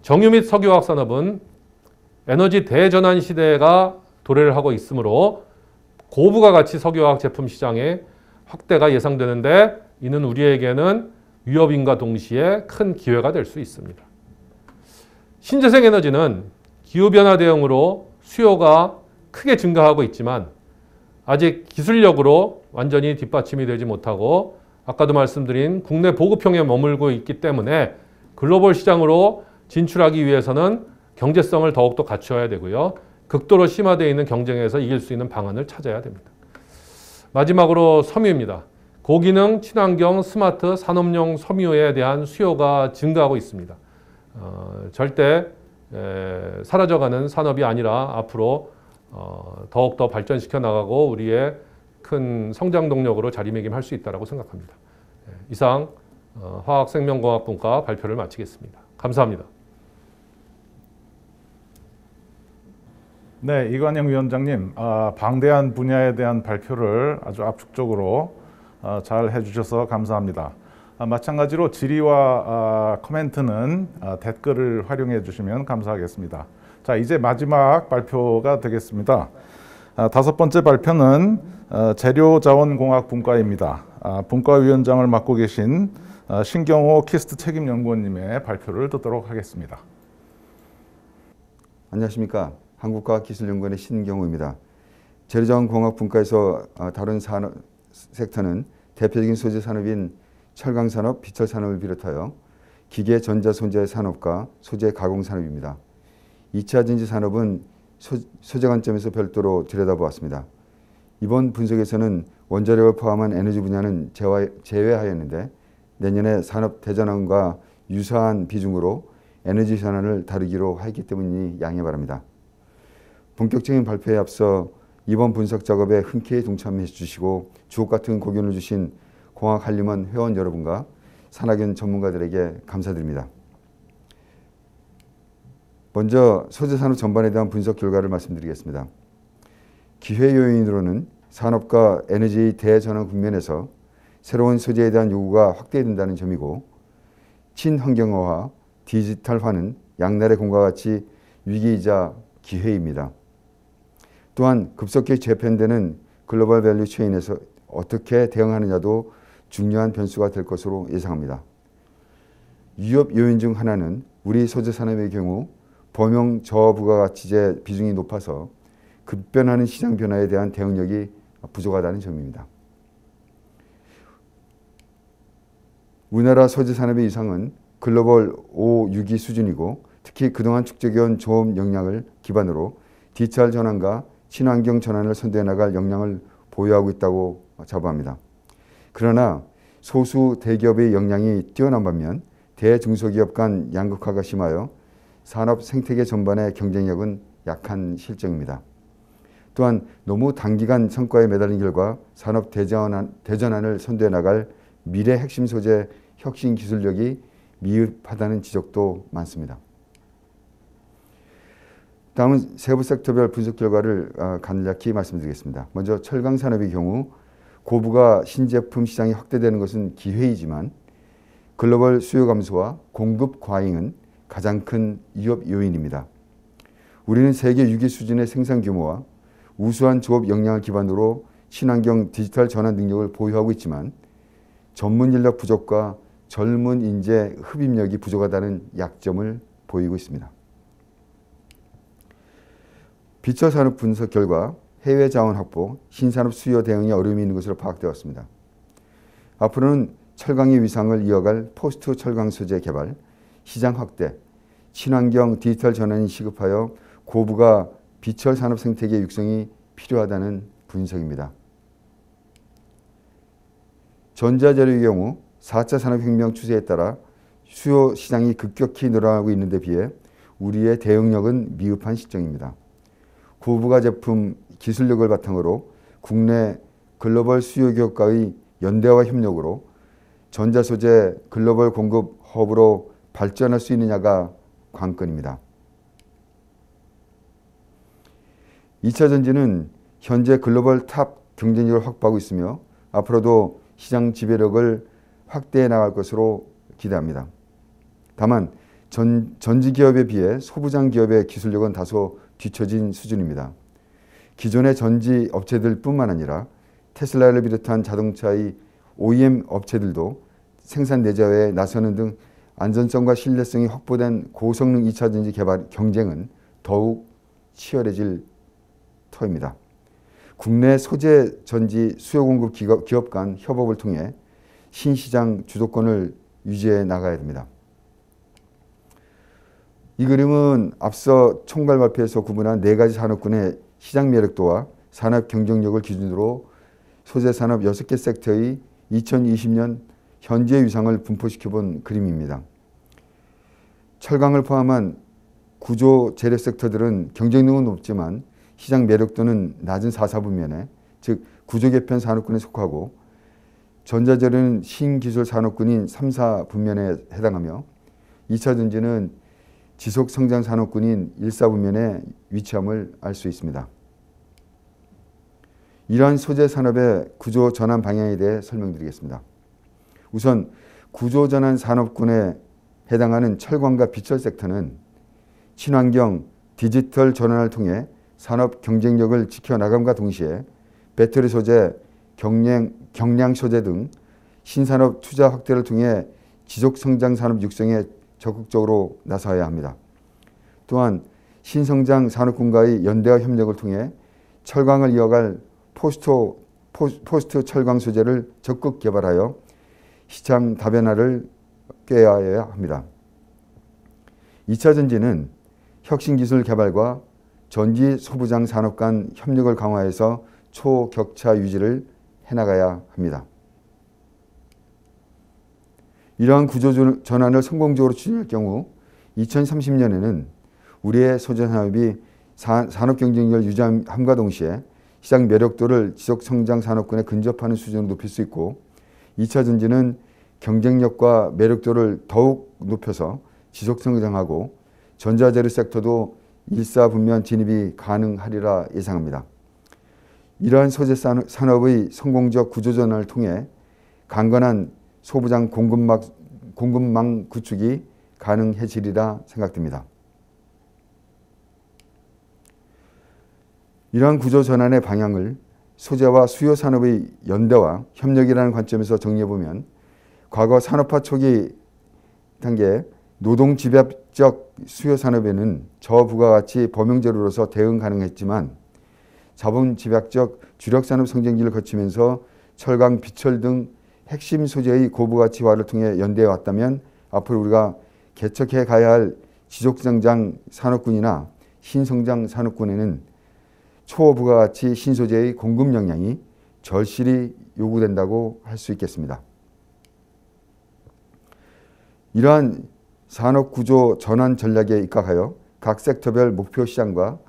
정유 및 석유화학 산업은 에너지 대전환 시대가 도래를 하고 있으므로 고부가 가치 석유화학 제품 시장의 확대가 예상되는데 이는 우리에게는 위협인과 동시에 큰 기회가 될 수 있습니다. 신재생 에너지는 기후변화 대응으로 수요가 크게 증가하고 있지만 아직 기술력으로 완전히 뒷받침이 되지 못하고 아까도 말씀드린 국내 보급형에 머물고 있기 때문에 글로벌 시장으로 진출하기 위해서는 경제성을 더욱더 갖춰야 되고요. 극도로 심화되어 있는 경쟁에서 이길 수 있는 방안을 찾아야 됩니다. 마지막으로 섬유입니다. 고기능, 친환경, 스마트, 산업용 섬유에 대한 수요가 증가하고 있습니다. 절대 사라져가는 산업이 아니라 앞으로 더욱더 발전시켜 나가고 우리의 큰 성장 동력으로 자리매김할 수 있다고 생각합니다. 이상 화학생명공학분과 발표를 마치겠습니다. 감사합니다. 네, 이관영 위원장님, 방대한 분야에 대한 발표를 아주 압축적으로 잘 해주셔서 감사합니다. 마찬가지로 질의와 코멘트는 댓글을 활용해 주시면 감사하겠습니다. 자, 이제 마지막 발표가 되겠습니다. 다섯 번째 발표는 재료자원공학분과입니다. 분과위원장을 맡고 계신 신경호 키스트 책임연구원님의 발표를 듣도록 하겠습니다. 안녕하십니까. 한국과학기술연구원의 신경호입니다. 재료자원공학분과에서 다룬 산업 섹터는 대표적인 소재 산업인 철강산업, 비철산업을 비롯하여 기계, 전자, 손재 산업과 소재 가공 산업입니다. 2차 전지 산업은 소재 관점에서 별도로 들여다보았습니다. 이번 분석에서는 원자력을 포함한 에너지 분야는 제외하였는데 내년에 산업 대전환과 유사한 비중으로 에너지 전환을 다루기로 했기 때문이니 양해 바랍니다. 본격적인 발표에 앞서 이번 분석 작업에 흔쾌히 동참해 주시고 주옥 같은 고견을 주신 공학한림원 회원 여러분과 산학연 전문가들에게 감사드립니다. 먼저 소재산업 전반에 대한 분석 결과를 말씀드리겠습니다. 기회 요인으로는 산업과 에너지의 대전환 국면에서 새로운 소재에 대한 요구가 확대된다는 점이고 친환경화와 디지털화는 양날의 검과 같이 위기이자 기회입니다. 또한 급속히 재편되는 글로벌 밸류 체인에서 어떻게 대응하느냐도 중요한 변수가 될 것으로 예상합니다. 위협 요인 중 하나는 우리 소재 산업의 경우 범용 저부가가치제 비중이 높아서 급변하는 시장 변화에 대한 대응력이 부족하다는 점입니다. 우리나라 소재 산업의 위상은 글로벌 5, 6위 수준이고 특히 그동안 축적해온 조업 역량을 기반으로 디지털 전환과 친환경 전환을 선도해 나갈 역량을 보유하고 있다고 자부합니다. 그러나 소수 대기업의 역량이 뛰어난 반면 대중소기업 간 양극화가 심하여 산업 생태계 전반의 경쟁력은 약한 실정입니다. 또한 너무 단기간 성과에 매달린 결과 산업 대전환을 선도해 나갈 미래 핵심 소재 혁신 기술력이 미흡하다는 지적도 많습니다. 다음은 세부 섹터별 분석 결과를 간략히 말씀드리겠습니다. 먼저 철강 산업의 경우 고부가 신제품 시장이 확대되는 것은 기회이지만 글로벌 수요 감소와 공급 과잉은 가장 큰 위협 요인입니다. 우리는 세계 6위 수준의 생산 규모와 우수한 조업 역량을 기반으로 친환경 디지털 전환 능력을 보유하고 있지만 전문 인력 부족과 젊은 인재 흡입력이 부족하다는 약점을 보이고 있습니다. 비철 산업 분석 결과 해외 자원 확보, 신산업 수요 대응에 어려움이 있는 것으로 파악되었습니다. 앞으로는 철강의 위상을 이어갈 포스트 철강 소재 개발, 시장 확대, 친환경 디지털 전환이 시급하여 고부가 비철 산업 생태계 육성이 필요하다는 분석입니다. 전자재료의 경우 4차 산업혁명 추세에 따라 수요 시장이 급격히 늘어나고 있는 데 비해 우리의 대응력은 미흡한 실정입니다. 고부가 제품 기술력을 바탕으로 국내 글로벌 수요 기업과의 연대와 협력으로 전자소재 글로벌 공급 허브로 발전할 수 있느냐가 관건입니다. 2차 전지는 현재 글로벌 탑 경쟁력을 확보하고 있으며 앞으로도 시장 지배력을 확대해 나갈 것으로 기대합니다. 다만 전지기업에 비해 소부장 기업의 기술력은 다소 뒤처진 수준입니다. 기존의 전지 업체들뿐만 아니라 테슬라를 비롯한 자동차의 OEM 업체들도 생산 내재화에 나서는 등 안전성과 신뢰성이 확보된 고성능 2차 전지 개발 경쟁은 더욱 치열해질 터입니다. 국내 소재 전지 수요 공급 기업 간 협업을 통해 신시장 주도권을 유지해 나가야 됩니다. 이 그림은 앞서 총괄 발표에서 구분한 4가지 산업군의 시장 매력도와 산업 경쟁력을 기준으로 소재 산업 6개 섹터의 2020년 현재 위상을 분포시켜 본 그림입니다. 철강을 포함한 구조 재료 섹터들은 경쟁력은 높지만 시장 매력도는 낮은 4사 분면에, 즉 구조 개편 산업군에 속하고 전자재료는 신기술 산업군인 3사 분면에 해당하며 2차 전지는 지속 성장 산업군인 1사 분면에 위치함을 알 수 있습니다. 이러한 소재 산업의 구조 전환 방향에 대해 설명드리겠습니다. 우선 구조 전환 산업군에 해당하는 철광과 비철 섹터는 친환경 디지털 전환을 통해 산업 경쟁력을 지켜나감과 동시에 배터리 소재, 경량 소재 등 신산업 투자 확대를 통해 지속 성장 산업 육성에 적극적으로 나서야 합니다. 또한 신성장 산업군과의 연대와 협력을 통해 철강을 이어갈 포스트 철강 소재를 적극 개발하여 시장 다변화를 꾀하여야 합니다. 2차 전지는 혁신기술 개발과 전지 소부장 산업 간 협력을 강화해서 초격차 유지를 해나가야 합니다. 이러한 구조 전환을 성공적으로 추진할 경우 2030년에는 우리의 소재 산업이 산업 경쟁력을 유지함과 동시에 시장 매력도를 지속 성장 산업군에 근접하는 수준으로 높일 수 있고 2차 전지는 경쟁력과 매력도를 더욱 높여서 지속 성장하고 전자재료 섹터도 일사분면 진입이 가능하리라 예상합니다. 이러한 소재 산업의 성공적 구조전환을 통해 강건한 소부장 공급망 구축이 가능해지리라 생각됩니다. 이러한 구조전환의 방향을 소재와 수요 산업의 연대와 협력이라는 관점에서 정리해보면 과거 산업화 초기 단계 노동집약적 수요 산업에는 저부가가치 범용재료로서 대응 가능했지만 자본집약적 주력산업 성장기를 거치면서 철강, 비철 등 핵심 소재의 고부가치화를 통해 연대해 왔다면 앞으로 우리가 개척해 가야 할 지속성장 산업군이나 신성장 산업군에는 초부가가치 신소재의 공급 역량이 절실히 요구된다고 할 수 있겠습니다. 이러한 산업구조 전환 전략에 입각하여 각 섹터별 목표 시장과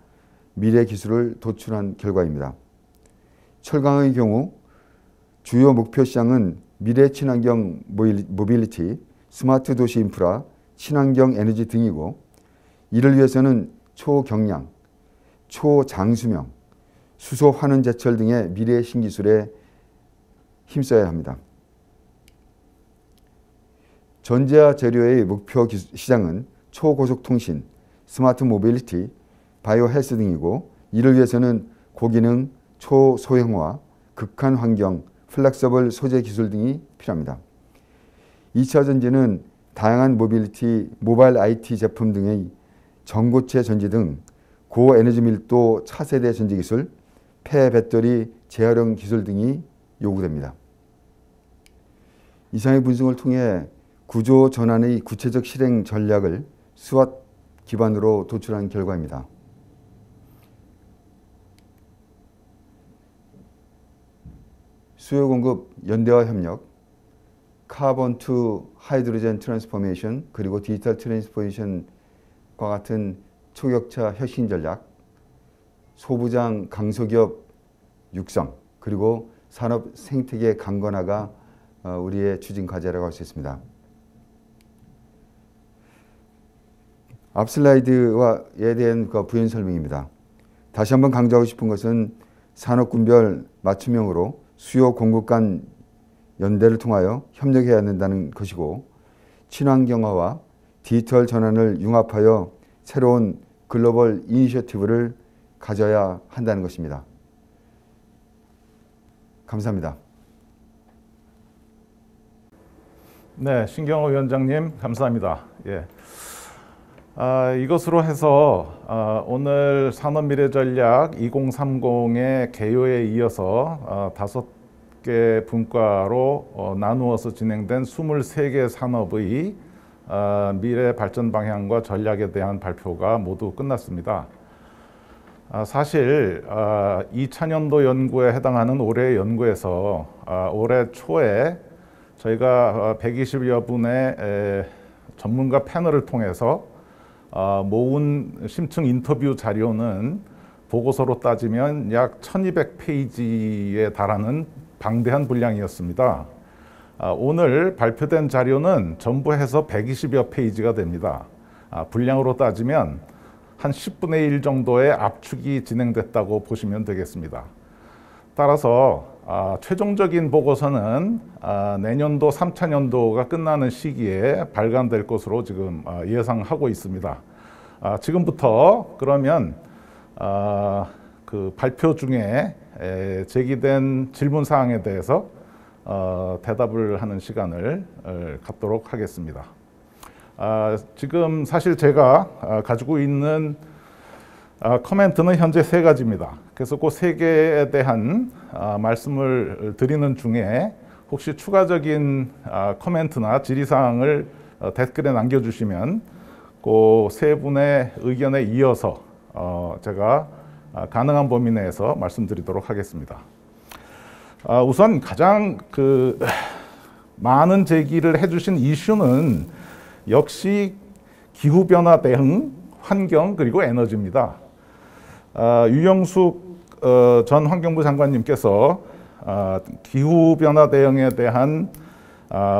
미래 기술을 도출한 결과입니다. 철강의 경우 주요 목표 시장은 미래 친환경 모빌리티, 스마트 도시 인프라, 친환경 에너지 등이고 이를 위해서는 초경량, 초장수명, 수소 환원 제철 등의 미래 신기술에 힘써야 합니다. 전자 재료의 목표 시장은 초고속통신, 스마트 모빌리티, 바이오 헬스 등이고 이를 위해서는 고기능, 초소형화, 극한 환경, 플렉서블 소재 기술 등이 필요합니다. 2차 전지는 다양한 모빌리티, 모바일 IT 제품 등의 전고체 전지 등 고에너지 밀도 차세대 전지 기술, 폐배터리 재활용 기술 등이 요구됩니다. 이상의 분석을 통해 구조 전환의 구체적 실행 전략을 스왓 기반으로 도출한 결과입니다. 수요 공급 연대와 협력, 카본 투 하이드로젠 트랜스포메이션 그리고 디지털 트랜스포메이션과 같은 초격차 혁신 전략, 소부장 강소기업 육성 그리고 산업 생태계 강건화가 우리의 추진 과제라고 할 수 있습니다. 앞 슬라이드에 대한 부연 설명입니다. 다시 한번 강조하고 싶은 것은 산업군별 맞춤형으로 수요 공급 간 연대를 통하여 협력해야 한다는 것이고 친환경화와 디지털 전환을 융합하여 새로운 글로벌 이니셔티브를 가져야 한다는 것입니다. 감사합니다. 네, 신경호 위원장님 감사합니다. 예. 이것으로 해서 오늘 산업미래전략 2030의 개요에 이어서 5개 분과로 나누어서 진행된 23개 산업의 미래 발전 방향과 전략에 대한 발표가 모두 끝났습니다. 사실 2000년도 연구에 해당하는 올해의 연구에서 올해 초에 저희가 120여 분의 전문가 패널을 통해서 모은 심층 인터뷰 자료는 보고서로 따지면 약 1200페이지에 달하는 방대한 분량이었습니다. 오늘 발표된 자료는 전부 해서 120여 페이지가 됩니다. 분량으로 따지면 한 10분의 1 정도의 압축이 진행됐다고 보시면 되겠습니다. 따라서 최종적인 보고서는 내년도 3차년도가 끝나는 시기에 발간될 것으로 지금 예상하고 있습니다. 지금부터 그러면 그 발표 중에 제기된 질문 사항에 대해서 대답을 하는 시간을 갖도록 하겠습니다. 지금 사실 제가 가지고 있는 코멘트는 현재 3가지입니다. 그래서 그 3개에 대한 말씀을 드리는 중에 혹시 추가적인 코멘트나 질의사항을 댓글에 남겨주시면 그 3분의 의견에 이어서 제가 가능한 범위 내에서 말씀드리도록 하겠습니다. 우선 가장 많은 제기를 해주신 이슈는 역시 기후변화 대응, 환경 그리고 에너지입니다. 유영숙 전 환경부 장관님께서 기후변화 대응에 대한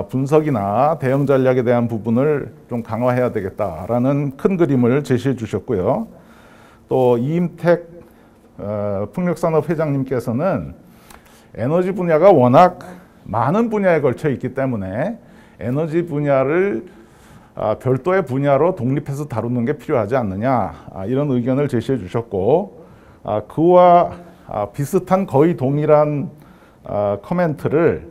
분석이나 대응 전략에 대한 부분을 좀 강화해야 되겠다라는 큰 그림을 제시해 주셨고요. 또 이임택 풍력산업 회장님께서는 에너지 분야가 워낙 많은 분야에 걸쳐 있기 때문에 에너지 분야를 별도의 분야로 독립해서 다루는 게 필요하지 않느냐 이런 의견을 제시해 주셨고 그와 비슷한 거의 동일한 코멘트를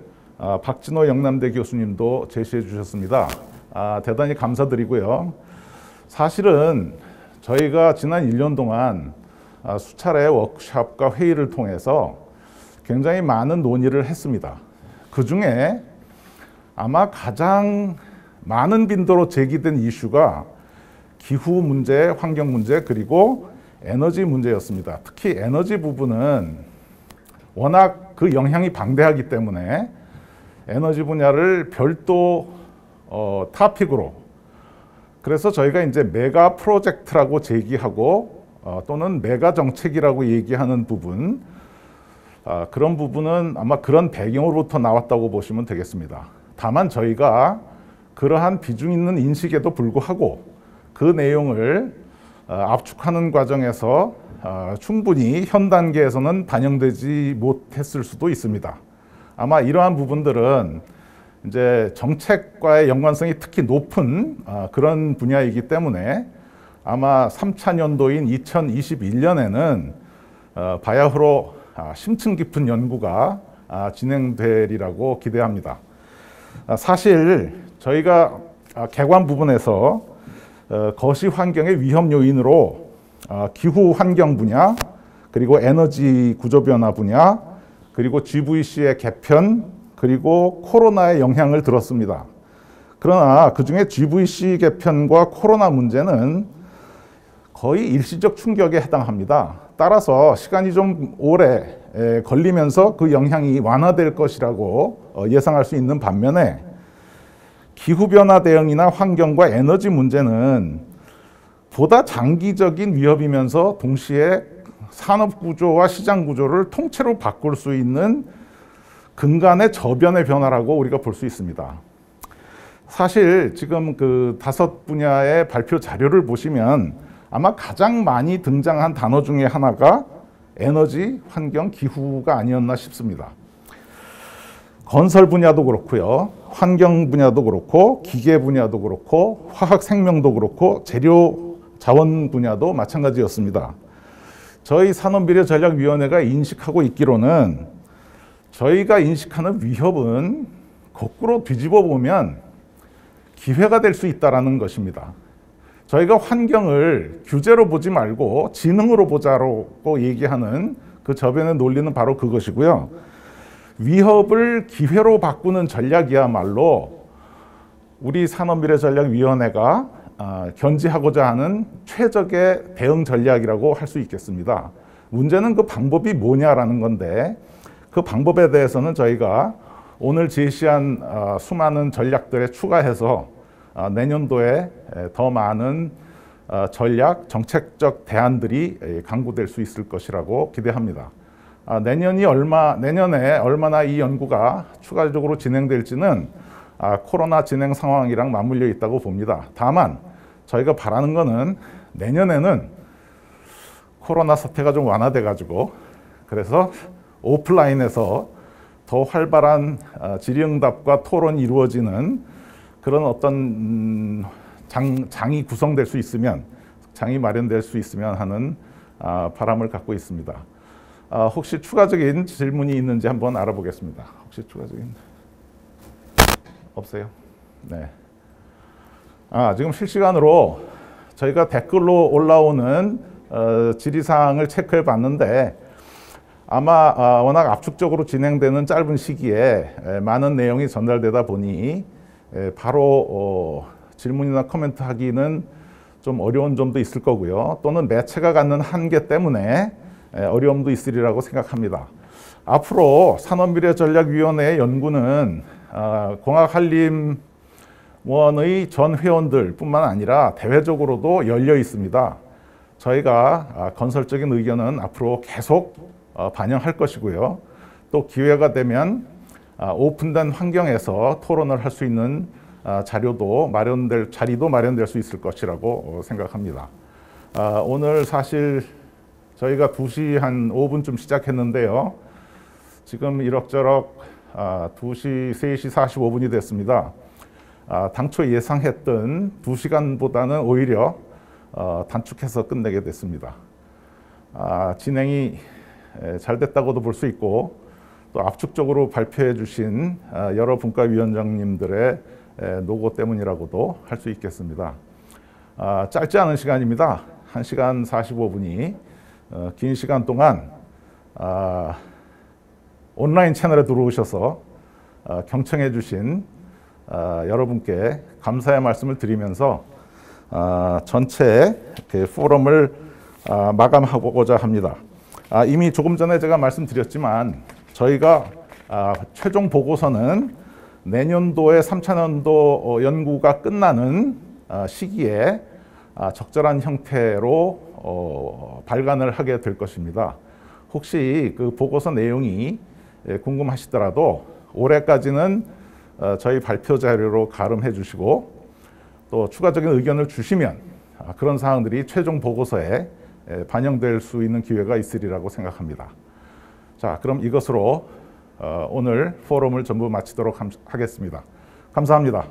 박진호 영남대 교수님도 제시해 주셨습니다. 대단히 감사드리고요. 사실은 저희가 지난 1년 동안 수차례 워크숍과 회의를 통해서 굉장히 많은 논의를 했습니다. 그 중에 아마 가장 많은 빈도로 제기된 이슈가 기후 문제, 환경 문제, 그리고 에너지 문제였습니다. 특히 에너지 부분은 워낙 그 영향이 방대하기 때문에 에너지 분야를 별도 타픽으로, 그래서 저희가 이제 메가 프로젝트라고 제기하고 또는 메가 정책이라고 얘기하는 부분, 그런 부분은 아마 그런 배경으로부터 나왔다고 보시면 되겠습니다. 다만 저희가 그러한 비중 있는 인식에도 불구하고 그 내용을 압축하는 과정에서 충분히 현 단계에서는 반영되지 못했을 수도 있습니다. 아마 이러한 부분들은 이제 정책과의 연관성이 특히 높은 그런 분야이기 때문에 아마 3차 년도인 2021년에는 바야흐로 심층 깊은 연구가 진행되리라고 기대합니다. 사실 저희가 개관 부분에서 거시 환경의 위험 요인으로 기후 환경 분야, 그리고 에너지 구조 변화 분야, 그리고 GVC의 개편, 그리고 코로나의 영향을 들었습니다. 그러나 그중에 GVC 개편과 코로나 문제는 거의 일시적 충격에 해당합니다. 따라서 시간이 좀 오래 걸리면서 그 영향이 완화될 것이라고 예상할 수 있는 반면에 기후변화 대응이나 환경과 에너지 문제는 보다 장기적인 위협이면서 동시에 산업 구조와 시장 구조를 통째로 바꿀 수 있는 근간의 저변의 변화라고 우리가 볼 수 있습니다. 사실 지금 그 5분야의 발표 자료를 보시면 아마 가장 많이 등장한 단어 중에 하나가 에너지, 환경, 기후가 아니었나 싶습니다. 건설 분야도 그렇고요, 환경 분야도 그렇고, 기계 분야도 그렇고, 화학 생명도 그렇고, 재료 자원 분야도 마찬가지였습니다. 저희 산업미래전략위원회가 인식하고 있기로는 저희가 인식하는 위협은 거꾸로 뒤집어 보면 기회가 될 수 있다는 것입니다. 저희가 환경을 규제로 보지 말고 지능으로 보자고 얘기하는 그 저변의 논리는 바로 그것이고요. 위협을 기회로 바꾸는 전략이야말로 우리 산업미래전략위원회가 견지하고자 하는 최적의 대응 전략이라고 할 수 있겠습니다. 문제는 그 방법이 뭐냐라는 건데, 그 방법에 대해서는 저희가 오늘 제시한 수많은 전략들에 추가해서 내년도에 더 많은 전략, 정책적 대안들이 강구될 수 있을 것이라고 기대합니다. 내년에 얼마나 이 연구가 추가적으로 진행될지는 코로나 진행 상황이랑 맞물려 있다고 봅니다. 다만 저희가 바라는 거는 내년에는 코로나 사태가 좀 완화돼 가지고, 그래서 오프라인에서 더 활발한 질의응답과 토론이 이루어지는 그런 어떤 장이 구성될 수 있으면, 장이 마련될 수 있으면 하는 바람을 갖고 있습니다. 혹시 추가적인 질문이 있는지 한번 알아보겠습니다. 혹시 추가적인? 없어요? 네. 지금 실시간으로 저희가 댓글로 올라오는 질의사항을 체크해 봤는데, 아마 워낙 압축적으로 진행되는 짧은 시기에 많은 내용이 전달되다 보니 바로 질문이나 코멘트 하기는 좀 어려운 점도 있을 거고요. 또는 매체가 갖는 한계 때문에 어려움도 있으리라고 생각합니다. 앞으로 산업미래전략위원회의 연구는 공학한림원의 전 회원들 뿐만 아니라 대외적으로도 열려 있습니다. 저희가 건설적인 의견은 앞으로 계속 반영할 것이고요. 또 기회가 되면 오픈된 환경에서 토론을 할 수 있는 자리도 마련될 수 있을 것이라고 생각합니다. 오늘 사실 저희가 2시 한 5분쯤 시작했는데요. 지금 이럭저럭 2시, 3시 45분이 됐습니다. 당초 예상했던 2시간보다는 오히려 단축해서 끝내게 됐습니다. 진행이 잘 됐다고도 볼 수 있고, 또 압축적으로 발표해 주신 여러 분과위원장님들의 노고 때문이라고도 할 수 있겠습니다. 짧지 않은 시간입니다. 1시간 45분이 긴 시간 동안 온라인 채널에 들어오셔서 경청해 주신 여러분께 감사의 말씀을 드리면서 전체 포럼을 마감하고자 합니다. 이미 조금 전에 제가 말씀드렸지만 저희가 최종 보고서는 내년도에 3차년도 연구가 끝나는 시기에 적절한 형태로 발간을 하게 될 것입니다. 혹시 그 보고서 내용이 궁금하시더라도 올해까지는 저희 발표 자료로 가름해 주시고 또 추가적인 의견을 주시면 그런 사항들이 최종 보고서에 반영될 수 있는 기회가 있으리라고 생각합니다. 자, 그럼 이것으로 오늘 포럼을 전부 마치도록 하겠습니다. 감사합니다.